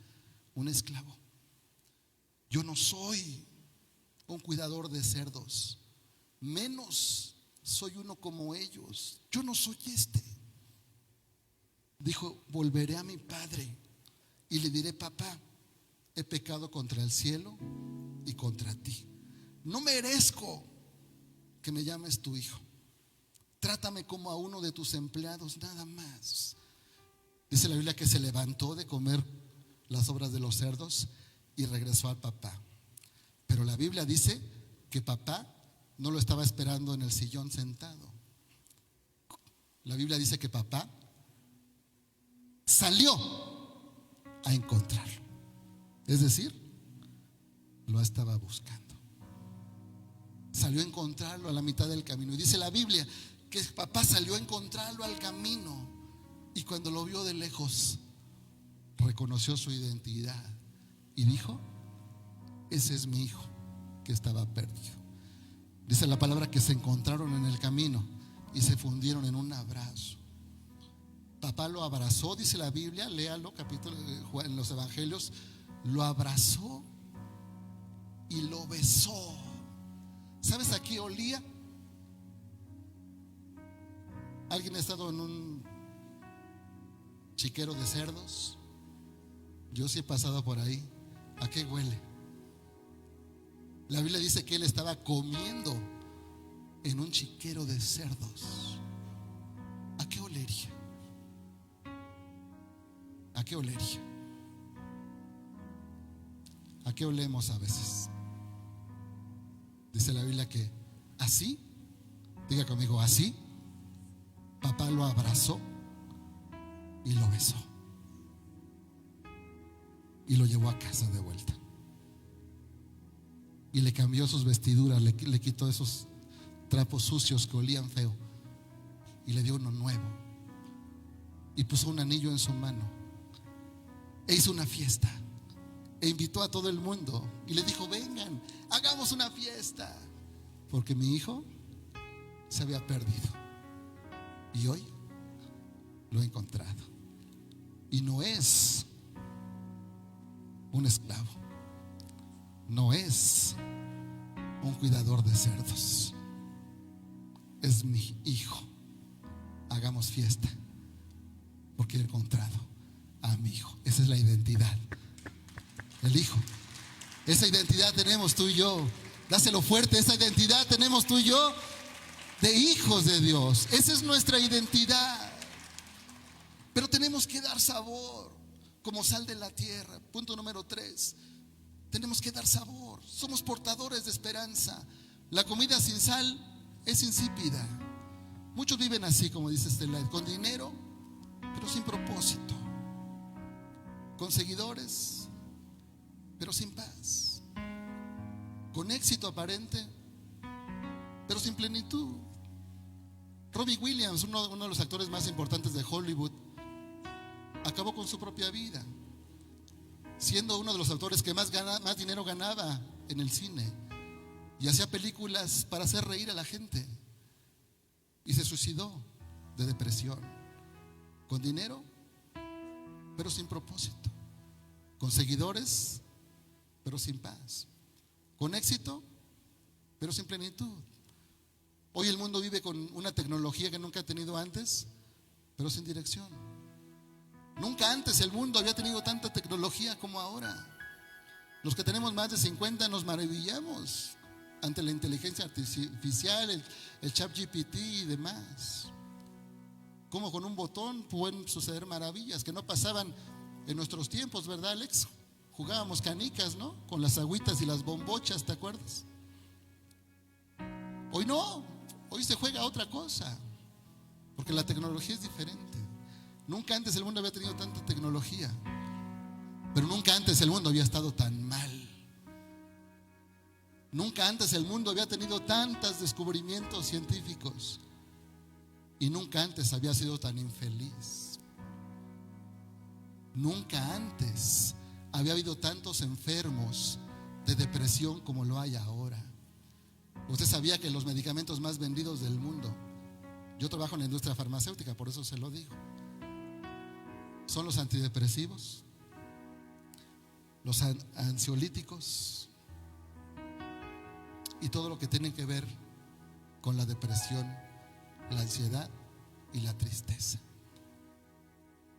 un esclavo, yo no soy un cuidador de cerdos, menos soy uno como ellos, yo no soy este. Dijo: volveré a mi padre y le diré: papá, he pecado contra el cielo y contra ti, no merezco que me llames tu hijo, trátame como a uno de tus empleados, nada más. Dice la Biblia que se levantó de comer las sobras de los cerdos y regresó al papá. Pero la Biblia dice que papá no lo estaba esperando en el sillón sentado. La Biblia dice que papá salió a encontrarlo. Es decir, lo estaba buscando. Salió a encontrarlo a la mitad del camino. Y dice la Biblia que papá salió a encontrarlo al camino. Y cuando lo vio de lejos, reconoció su identidad y dijo: ese es mi hijo que estaba perdido. Dice la palabra que se encontraron en el camino y se fundieron en un abrazo. Papá lo abrazó, dice la Biblia, léalo, capítulo en los evangelios, lo abrazó y lo besó. ¿Sabes a qué olía? ¿Alguien ha estado en un chiquero de cerdos? Yo sí he pasado por ahí. ¿A qué huele? La Biblia dice que él estaba comiendo en un chiquero de cerdos. ¿A qué olería? ¿A qué olería? ¿A qué olemos a veces? Dice la Biblia que así, diga conmigo, así, papá lo abrazó y lo besó y lo llevó a casa de vuelta y le cambió sus vestiduras, le quitó esos trapos sucios que olían feo y le dio uno nuevo y puso un anillo en su mano e hizo una fiesta e invitó a todo el mundo y le dijo: vengan, hagamos una fiesta, porque mi hijo se había perdido y hoy lo he encontrado. Y no es un esclavo, no es un cuidador de cerdos, es mi hijo. Hagamos fiesta porque he encontrado a mi hijo. Esa es la identidad, el hijo. Esa identidad tenemos tú y yo. Dáselo fuerte, esa identidad tenemos tú y yo de hijos de Dios. Esa es nuestra identidad. Pero tenemos que dar sabor como sal de la tierra. Punto número 3. Tenemos que dar sabor. Somos portadores de esperanza. La comida sin sal es insípida. Muchos viven así, como dice Estela, con dinero, pero sin propósito, con seguidores, pero sin paz, con éxito aparente, pero sin plenitud. Robbie Williams, uno de los actores más importantes de Hollywood, acabó con su propia vida, siendo uno de los actores que más dinero ganaba en el cine, y hacía películas para hacer reír a la gente, y se suicidó de depresión, con dinero pero sin propósito, con seguidores pero sin paz, con éxito pero sin plenitud. Hoy el mundo vive con una tecnología que nunca ha tenido antes, pero sin dirección. Nunca antes el mundo había tenido tanta tecnología como ahora. Los que tenemos más de 50 nos maravillamos ante la inteligencia artificial, el ChatGPT y demás. Como con un botón pueden suceder maravillas que no pasaban en nuestros tiempos, ¿verdad, Alex? Jugábamos canicas, ¿no? Con las agüitas y las bombochas, ¿te acuerdas? Hoy no, hoy se juega otra cosa, porque la tecnología es diferente. Nunca antes el mundo había tenido tanta tecnología, pero nunca antes el mundo había estado tan mal. Nunca antes el mundo había tenido tantos descubrimientos científicos, y nunca antes había sido tan infeliz. Nunca antes había habido tantos enfermos de depresión como lo hay ahora. Usted sabía que los medicamentos más vendidos del mundo, yo trabajo en la industria farmacéutica, por eso se lo digo, son los antidepresivos, los ansiolíticos y todo lo que tiene que ver con la depresión, la ansiedad y la tristeza.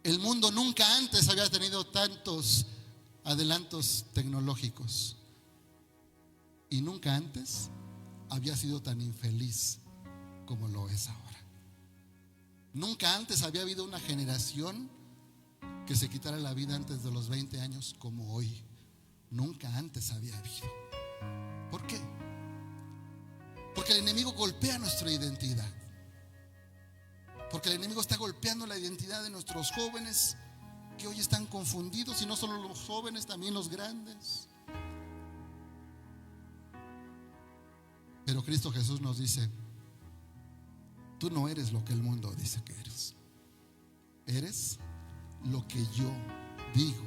El mundo nunca antes había tenido tantos adelantos tecnológicos, y nunca antes había sido tan infeliz como lo es ahora. Nunca antes había habido una generación que se quitara la vida antes de los 20 años como hoy. Nunca antes había habido. ¿Por qué? Porque el enemigo golpea nuestra identidad. Porque el enemigo está golpeando la identidad de nuestros jóvenes, que hoy están confundidos, y no solo los jóvenes, también los grandes. Pero Cristo Jesús nos dice: tú no eres lo que el mundo dice que eres. Eres lo que yo digo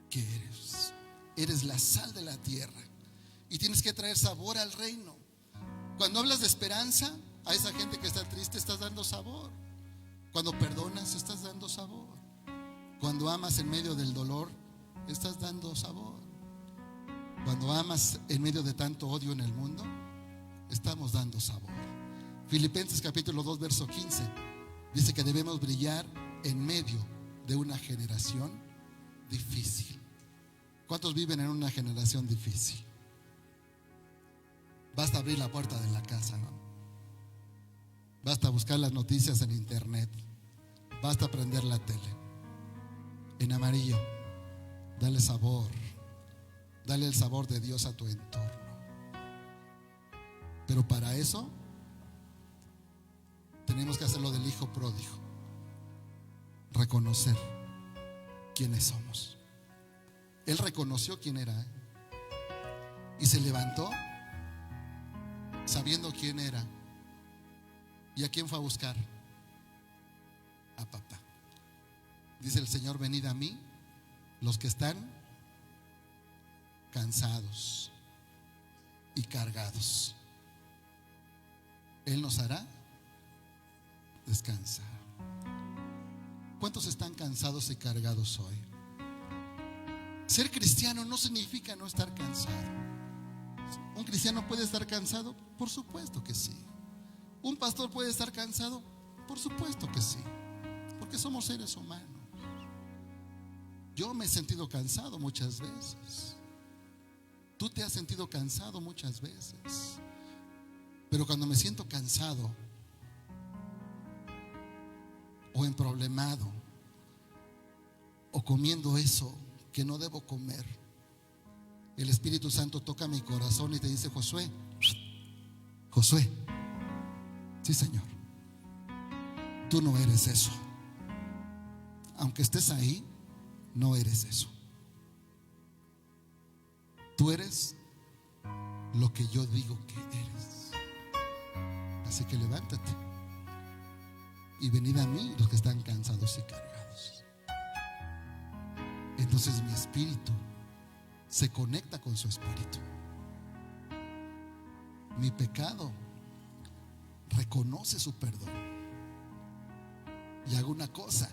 que eres. Eres la sal de la tierra y tienes que traer sabor al reino. Cuando hablas de esperanza, a esa gente que está triste estás dando sabor. Cuando perdonas, estás dando sabor. Cuando amas en medio del dolor, estás dando sabor. Cuando amas en medio de tanto odio en el mundo, estamos dando sabor. Filipenses capítulo 2 verso 15 dice que debemos brillar en medio de una generación difícil. ¿Cuántos viven en una generación difícil? Basta abrir la puerta de la casa, ¿no? Basta buscar las noticias en internet. Basta prender la tele. En amarillo, dale sabor. Dale el sabor de Dios a tu entorno. Pero para eso tenemos que hacer lo del hijo pródigo: reconocer quiénes somos. Él reconoció quién era, y se levantó sabiendo quién era. ¿Y a quién fue a buscar? A papá. Dice el Señor: venid a mí los que están cansados y cargados, Él nos hará descansar. ¿Cuántos están cansados y cargados hoy? Ser cristiano no significa no estar cansado. ¿Un cristiano puede estar cansado? Por supuesto que sí. ¿Un pastor puede estar cansado? Por supuesto que sí, porque somos seres humanos. Yo me he sentido cansado muchas veces. Tú te has sentido cansado muchas veces. Pero cuando me siento cansado o emproblemado o comiendo eso que no debo comer, el Espíritu Santo toca mi corazón y te dice: Josué, Josué, sí, Señor, tú no eres eso. Aunque estés ahí, no eres eso. Tú eres lo que yo digo que eres. Así que levántate y venid a mí los que están cansados y cargados. Entonces mi espíritu se conecta con su espíritu. Mi pecado reconoce su perdón y hago una cosa: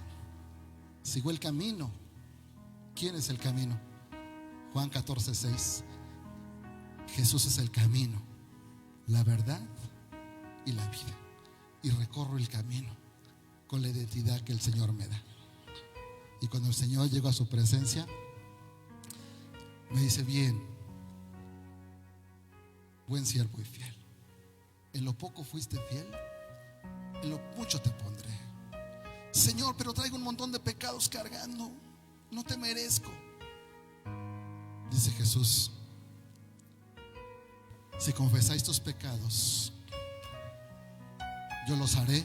sigo el camino. ¿Quién es el camino? Juan 14:6. Jesús es el camino, la verdad y la vida, y recorro el camino con la identidad que el Señor me da. Y cuando el Señor llegó a su presencia, me dice: bien, buen siervo y fiel. En lo poco fuiste fiel, en lo mucho te pondré. Señor, pero traigo un montón de pecados cargando, no te merezco. Dice Jesús: si confesáis tus pecados, yo los haré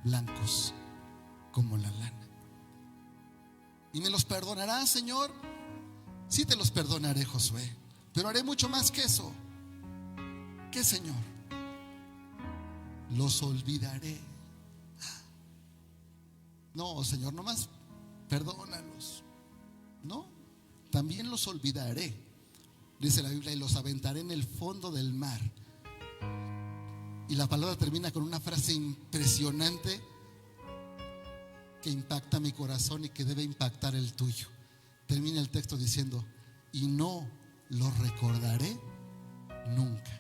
blancos como la lana. ¿Y me los perdonarás, Señor? Sí te los perdonaré, Josué, pero haré mucho más que eso. ¿Qué, Señor? Los olvidaré. No, Señor, nomás perdónalos. No, también los olvidaré. Dice la Biblia, y los aventaré en el fondo del mar. Y la palabra termina con una frase impresionante que impacta mi corazón y que debe impactar el tuyo. Termina el texto diciendo, y no los recordaré nunca.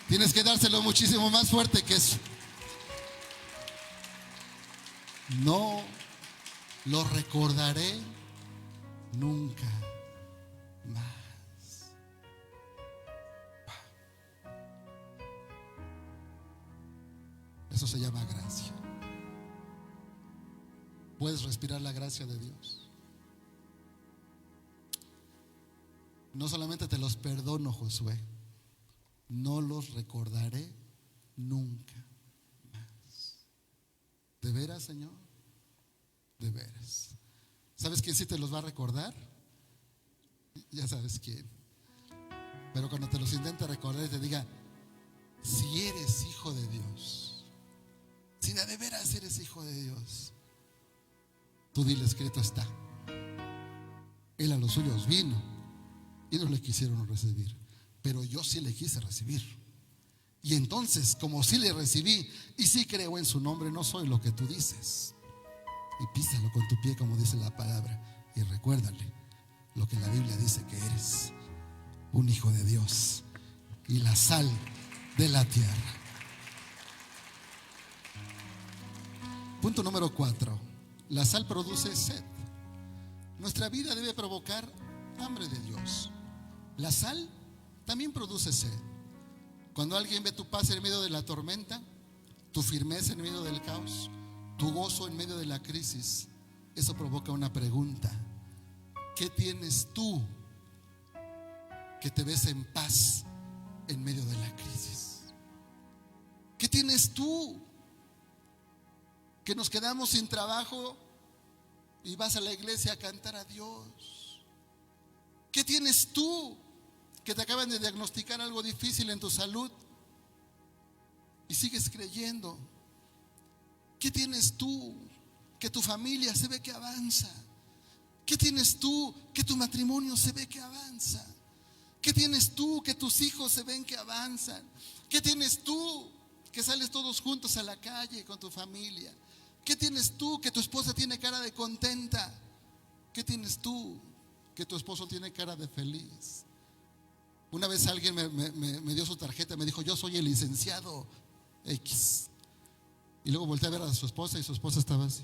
Tienes que dárselo muchísimo más fuerte que eso. No lo recordaré nunca más. Eso se llama gracia. ¿Puedes respirar la gracia de Dios? No solamente te los perdono, Josué, no los recordaré nunca más. ¿De veras, Señor? De veras. ¿Sabes quién sí te los va a recordar? Ya sabes quién. Pero cuando te los intente recordar y te diga, si eres hijo de Dios, si de veras eres hijo de Dios, tú dile, escrito está. Él a los suyos vino y no le quisieron recibir, pero yo sí le quise recibir. Y entonces, como sí le recibí y sí creo en su nombre, no soy lo que tú dices. Y písalo con tu pie, como dice la palabra, y recuérdale lo que la Biblia dice que eres: un hijo de Dios y la sal de la tierra. Punto número 4. La sal produce sed. Nuestra vida debe provocar hambre de Dios. La sal también produce sed. Cuando alguien ve tu paz en medio de la tormenta, tu firmeza en medio del caos, tu gozo en medio de la crisis, eso provoca una pregunta: ¿qué tienes tú que te ves en paz en medio de la crisis? ¿Qué tienes tú que nos quedamos sin trabajo y vas a la iglesia a cantar a Dios? ¿Qué tienes tú que te acaban de diagnosticar algo difícil en tu salud y sigues creyendo? ¿Qué tienes tú que tu familia se ve que avanza? ¿Qué tienes tú que tu matrimonio se ve que avanza? ¿Qué tienes tú que tus hijos se ven que avanzan? ¿Qué tienes tú que sales todos juntos a la calle con tu familia? ¿Qué tienes tú que tu esposa tiene cara de contenta? ¿Qué tienes tú que tu esposo tiene cara de feliz? Una vez alguien me dio su tarjeta, me dijo: yo soy el licenciado X. Y luego volteé a ver a su esposa y su esposa estaba así.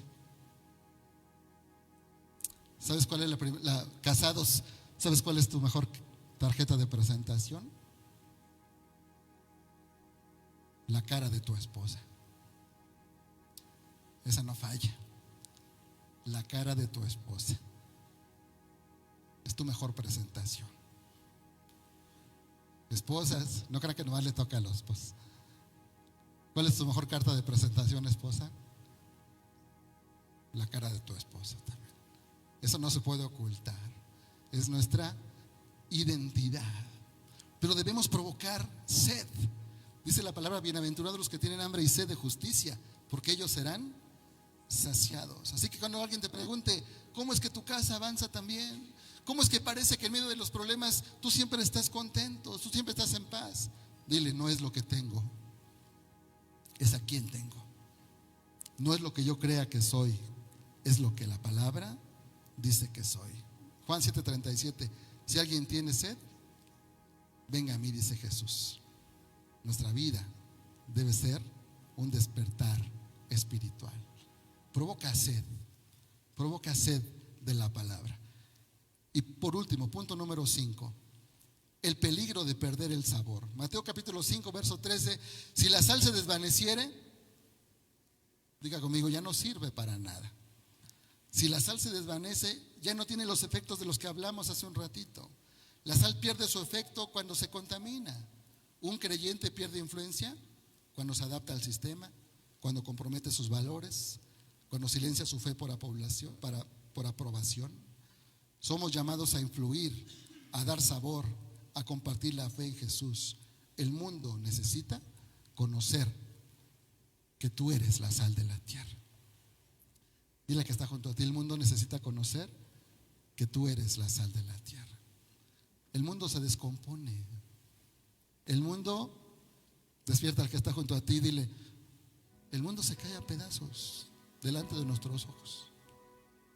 ¿Sabes cuál es casados? ¿Sabes cuál es tu mejor tarjeta de presentación? La cara de tu esposa. Esa no falla. La cara de tu esposa es tu mejor presentación. Esposas, no crean que nomás le toca a los esposos. ¿Cuál es tu mejor carta de presentación, esposa? La cara de tu esposa también. Eso no se puede ocultar. Es nuestra identidad. Pero debemos provocar sed. Dice la palabra: bienaventurados los que tienen hambre y sed de justicia, porque ellos serán saciados. Así que cuando alguien te pregunte: ¿cómo es que tu casa avanza también? ¿Cómo es que parece que en medio de los problemas tú siempre estás contento, tú siempre estás en paz? Dile: no es lo que tengo, es a quien tengo. No es lo que yo crea que soy, es lo que la palabra dice que soy. Juan 7:37. Si alguien tiene sed, venga a mí, dice Jesús. Nuestra vida debe ser un despertar espiritual. Provoca sed de la palabra. Y por último, punto número 5, el peligro de perder el sabor. Mateo capítulo 5, verso 13. Si la sal se desvaneciere, diga conmigo, ya no sirve para nada. Si la sal se desvanece, ya no tiene los efectos de los que hablamos hace un ratito. La sal pierde su efecto cuando se contamina. Un creyente pierde influencia cuando se adapta al sistema, cuando compromete sus valores, cuando silencia su fe por aprobación. Somos llamados a influir, a dar sabor, a compartir la fe en Jesús. El mundo necesita conocer que tú eres la sal de la tierra. Dile que está junto a ti: el mundo necesita conocer que tú eres la sal de la tierra. El mundo se descompone. El mundo, despierta al que está junto a ti, dile: el mundo se cae a pedazos delante de nuestros ojos.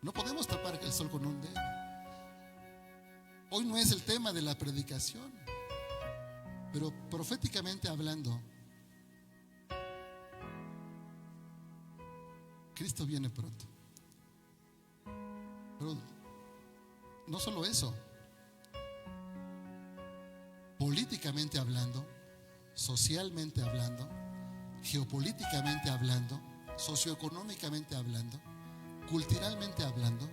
No podemos tapar el sol con un dedo. Hoy no es el tema de la predicación, pero proféticamente hablando, Cristo viene pronto. Pero no solo eso, políticamente hablando, socialmente hablando, geopolíticamente hablando, socioeconómicamente hablando, culturalmente hablando,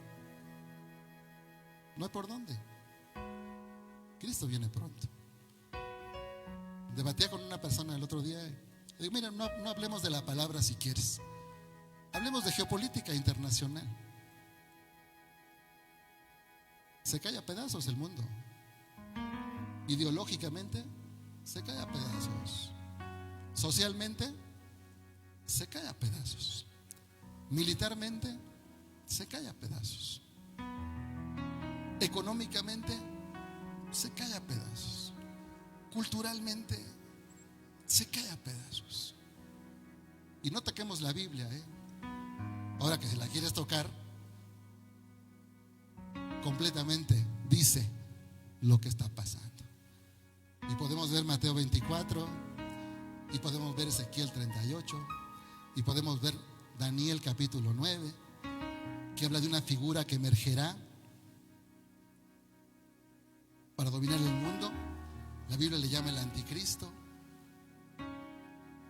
no hay por dónde. Cristo viene pronto. Debatía con una persona el otro día. Le digo: mira, no hablemos de la palabra si quieres. Hablemos de geopolítica internacional. Se cae a pedazos el mundo. Ideológicamente se cae a pedazos. Socialmente se cae a pedazos. Militarmente se cae a pedazos. Económicamente se cae a pedazos. Culturalmente se cae a pedazos. Y no toquemos la Biblia, Ahora que si la quieres tocar, completamente dice lo que está pasando. Y podemos ver Mateo 24, y podemos ver Ezequiel 38, y podemos ver Daniel capítulo 9, que habla de una figura que emergerá para dominar el mundo. La Biblia le llama el anticristo,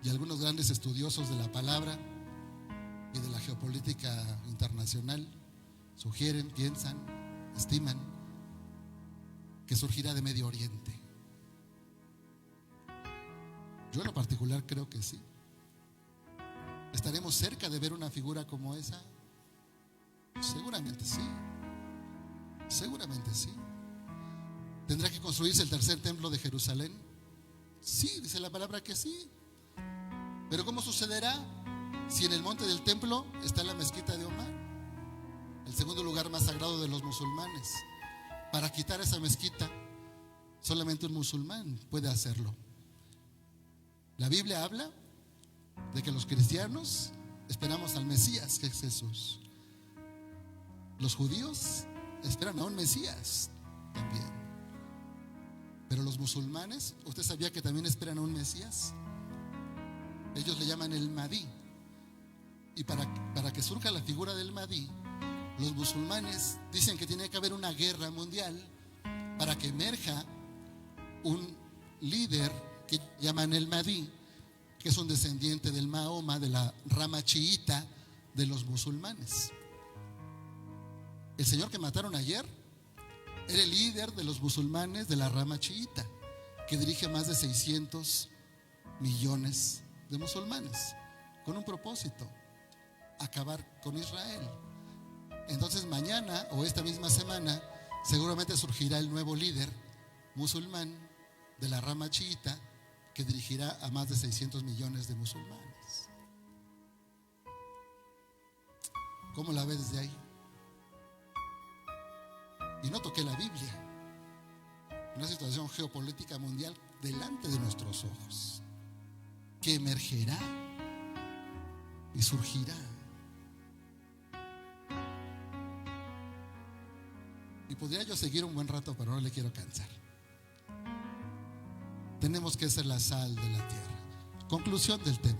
y algunos grandes estudiosos de la palabra y de la geopolítica internacional sugieren, piensan, estiman que surgirá de Medio Oriente. Yo en lo particular creo que sí. ¿Estaremos cerca de ver una figura como esa? Seguramente sí. Seguramente sí. ¿Tendrá que construirse el tercer templo de Jerusalén? Sí, dice la palabra que sí. Pero ¿cómo sucederá si en el monte del templo está la mezquita de Omar, el segundo lugar más sagrado de los musulmanes? Para quitar esa mezquita, solamente un musulmán puede hacerlo. La Biblia habla de que los cristianos esperamos al Mesías, que es Jesús. Los judíos esperan a un Mesías también. Pero los musulmanes, ¿usted sabía que también esperan a un Mesías? Ellos le llaman el Mahdi. Y para que surja la figura del Mahdi, los musulmanes dicen que tiene que haber una guerra mundial para que emerja un líder que llaman el Mahdi, que es un descendiente del Mahoma, de la rama chiita de los musulmanes. El señor que mataron ayer era el líder de los musulmanes de la rama chiita, que dirige más de 600 millones de musulmanes, con un propósito: acabar con Israel. Entonces mañana o esta misma semana seguramente surgirá el nuevo líder musulmán de la rama chiita, que dirigirá a más de 600 millones de musulmanes. ¿Cómo la ves desde ahí? Y no toqué la Biblia. Una situación geopolítica mundial delante de nuestros ojos, que emergerá y surgirá. Y podría yo seguir un buen rato, pero no le quiero cansar. Tenemos que ser la sal de la tierra. Conclusión del tema: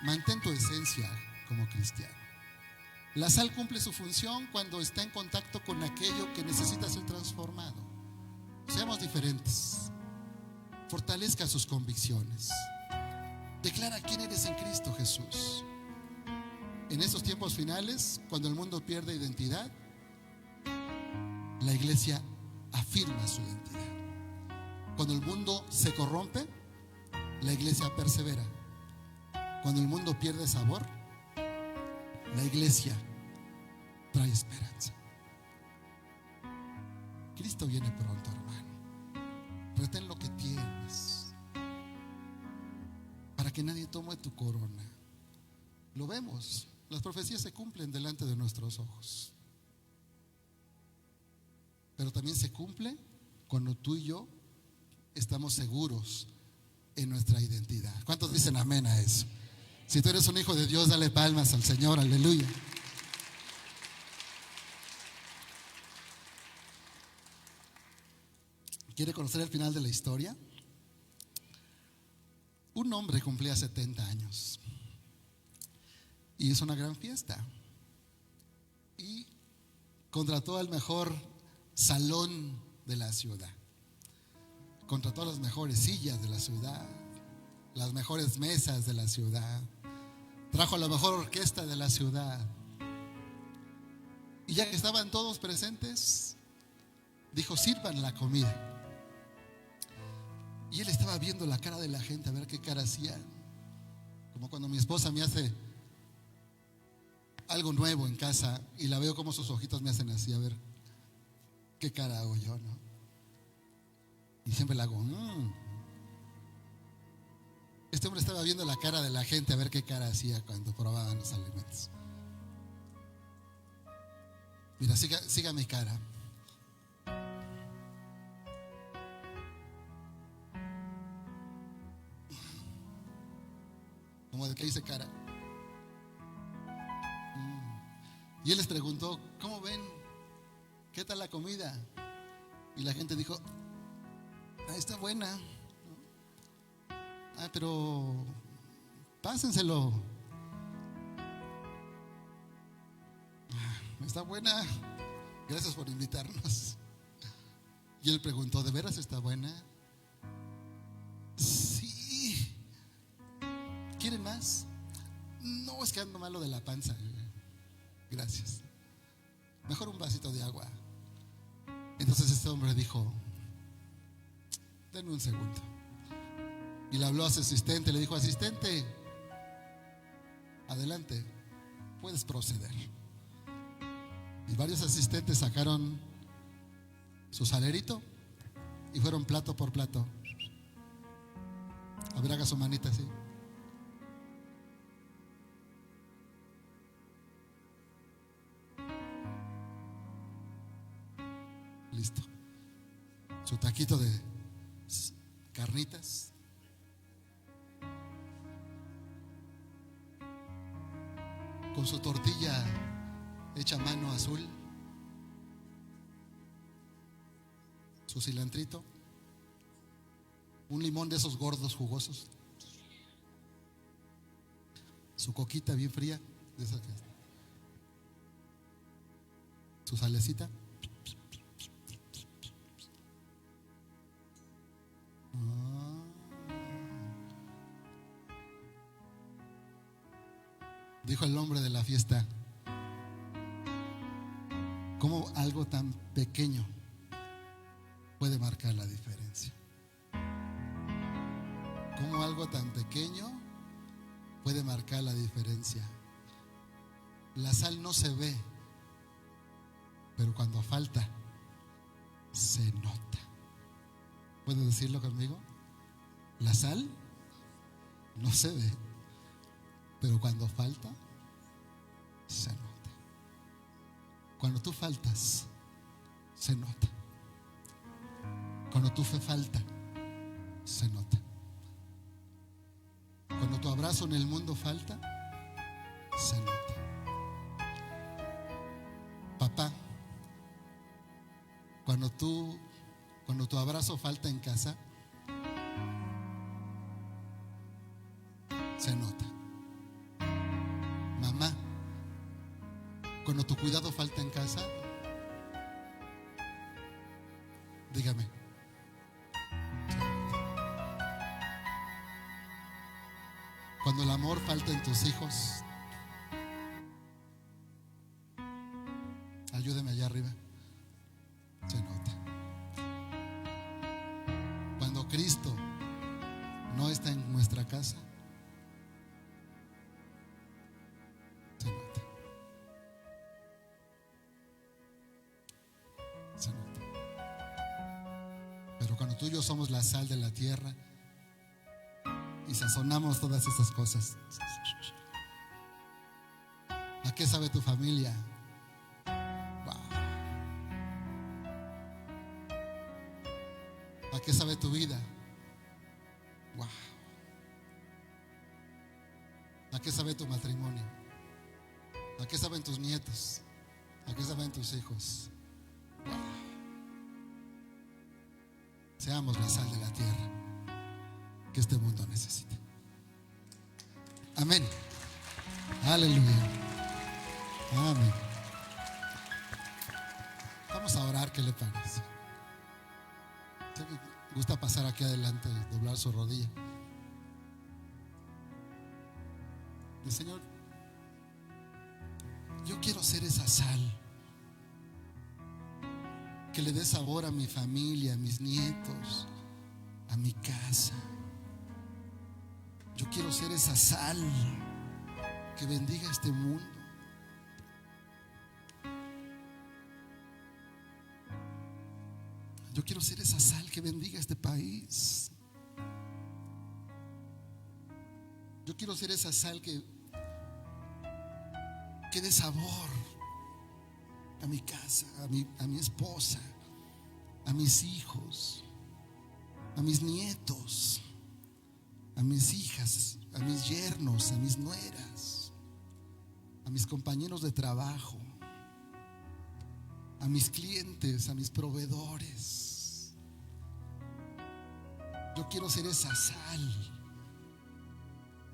mantén tu esencia como cristiano. La sal cumple su función cuando está en contacto con aquello que necesita ser transformado. Seamos diferentes. Fortalezca sus convicciones. Declara quién eres en Cristo Jesús. En estos tiempos finales, cuando el mundo pierde identidad, la iglesia afirma su identidad. Cuando el mundo se corrompe, la iglesia persevera. Cuando el mundo pierde sabor, la iglesia trae esperanza. Cristo viene pronto, hermano. Retén lo que tienes para que nadie tome tu corona. Lo vemos, las profecías se cumplen delante de nuestros ojos, pero también se cumple cuando tú y yo estamos seguros en nuestra identidad. ¿Cuántos dicen amén a eso? Si tú eres un hijo de Dios, dale palmas al Señor, aleluya. ¿Quiere conocer el final de la historia? Un hombre cumplía 70 años y hizo una gran fiesta y contrató al mejor salón de la ciudad, contrató las mejores sillas de la ciudad, las mejores mesas de la ciudad, trajo a la mejor orquesta de la ciudad. Y ya que estaban todos presentes, dijo: sirvan la comida. Y él estaba viendo la cara de la gente, a ver qué cara hacía. Como cuando mi esposa me hace algo nuevo en casa y la veo como sus ojitos me hacen así, a ver qué cara hago yo, ¿no? Y siempre la hago. Este hombre estaba viendo la cara de la gente, a ver qué cara hacía cuando probaban los alimentos. Mira, siga mi cara. Como de que hice cara. Y él les preguntó: ¿cómo ven? ¿Qué tal la comida? Y la gente dijo: está buena. Pero pásenselo. Está buena. Gracias por invitarnos. Y él preguntó: ¿de veras está buena? Sí. ¿Quieren más? No, es que ando malo de la panza. Gracias. Mejor un vasito de agua. Entonces este hombre dijo: denme un segundo. Y le habló a su asistente, le dijo: asistente, adelante, puedes proceder. Y varios asistentes sacaron su salerito y fueron plato por plato. A ver, haga su manita así. Listo. Su taquito de carnitas. Con su tortilla hecha a mano azul. Su cilantrito. Un limón de esos gordos jugosos. Su coquita bien fría. De esa que... Su salecita. Dijo el hombre de la fiesta: ¿cómo algo tan pequeño puede marcar la diferencia? ¿Cómo algo tan pequeño puede marcar la diferencia? La sal no se ve, pero cuando falta, se nota. ¿Puedes decirlo conmigo? La sal no se ve, pero cuando falta, se nota. Cuando tú faltas, se nota. Cuando tu fe falta, se nota. Cuando tu abrazo en el mundo falta, se nota. Papá, cuando tu abrazo falta en casa, se nota. Mamá, cuando tu cuidado falta en casa, dígame, se nota. Cuando el amor falta en tus hijos, arriba. Se nota. Cuando Cristo no está en nuestra casa, se nota. Se nota. Pero cuando tú y yo somos la sal de la tierra y sazonamos todas esas cosas, ¿a qué sabe tu familia? Wow. ¿A qué sabe tu vida? Wow. ¿A qué sabe tu matrimonio? ¿A qué saben tus nietos? ¿A qué saben tus hijos? Wow. Seamos la sal de la tierra que este mundo necesita. Amén. Aleluya. Amén. Vamos a orar, ¿qué le parece? ¿Usted gusta pasar aquí adelante y doblar su rodilla? Y Señor, yo quiero ser esa sal que le dé sabor a mi familia, a mis nietos, a mi casa. Yo quiero ser esa sal que bendiga este mundo. Yo quiero ser esa sal que bendiga este país. Yo quiero ser esa sal que dé sabor a mi casa, a mi esposa, a mis hijos, a mis nietos, a mis hijas, a mis yernos, a mis nueras, a mis compañeros de trabajo, a mis clientes, a mis proveedores. Yo quiero ser esa sal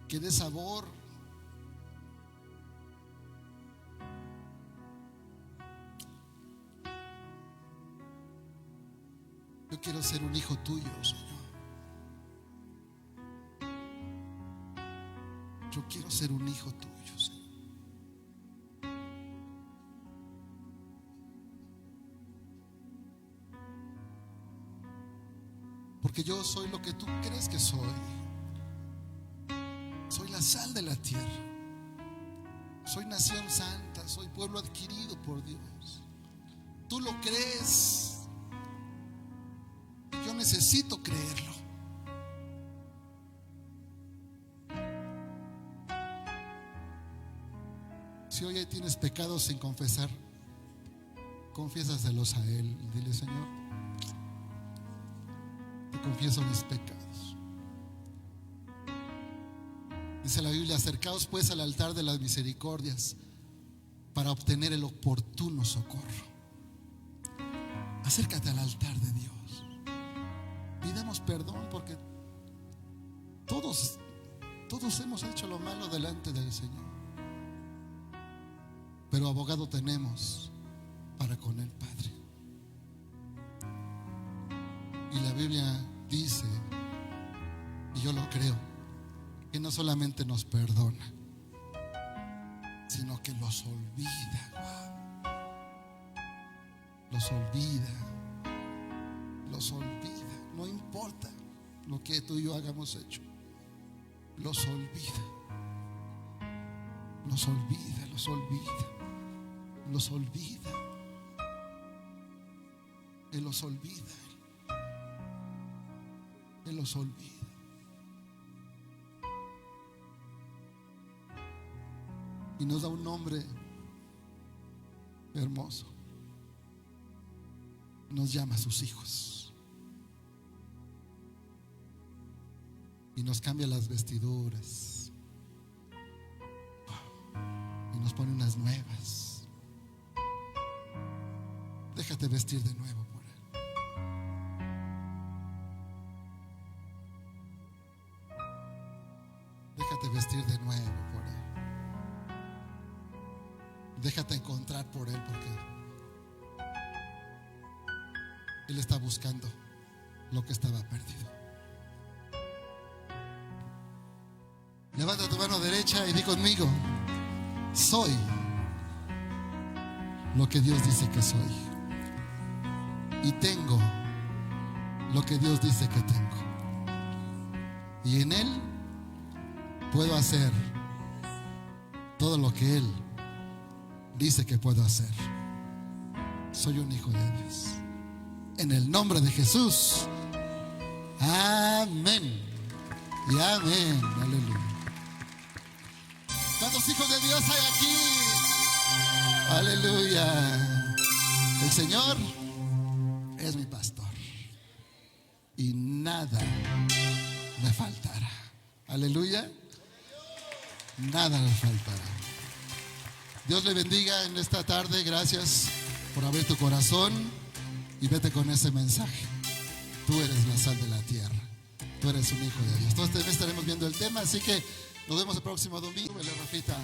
que dé sabor Yo quiero ser un hijo tuyo, Señor. Yo quiero ser un hijo tuyo, Señor. Porque yo soy lo que tú crees que soy. Soy la sal de la tierra. Soy nación santa. Soy pueblo adquirido por Dios. Tú lo crees. Yo necesito creerlo. Si hoy tienes pecados sin confesar, confiésaselos a Él. Dile: Señor, te confieso mis pecados. Dice la Biblia: acercaos pues al altar de las misericordias para obtener el oportuno socorro. Acércate al altar de Dios. Pidamos perdón, porque todos hemos hecho lo malo delante del Señor. Pero abogado tenemos para con el Padre. Y la Biblia dice, y yo lo creo, que no solamente nos perdona, sino que los olvida. Los olvida. Los olvida. No importa lo que tú y yo hayamos hecho. Los olvida. Los olvida, los olvida. Los olvida. Él los olvida. Él los olvida. Y nos da un nombre hermoso. Nos llama a sus hijos. Y nos cambia las vestiduras. Y nos pone unas nuevas. Déjate vestir de nuevo por Él. Déjate vestir de nuevo por Él. Déjate encontrar por Él, porque Él está buscando lo que estaba perdido. Levanta tu mano derecha y di conmigo: soy lo que Dios dice que soy. Y tengo lo que Dios dice que tengo. Y en Él puedo hacer todo lo que Él dice que puedo hacer. Soy un hijo de Dios. En el nombre de Jesús. Amén. Y amén. Aleluya. ¿Cuántos hijos de Dios hay aquí? Aleluya. El Señor es mi pastor y nada me faltará. Aleluya. Nada me faltará. Dios le bendiga en esta tarde. Gracias por abrir tu corazón y vete con ese mensaje. Tú eres la sal de la tierra. Tú eres un hijo de Dios. Entonces estaremos viendo el tema, así que nos vemos el próximo domingo. Rafita.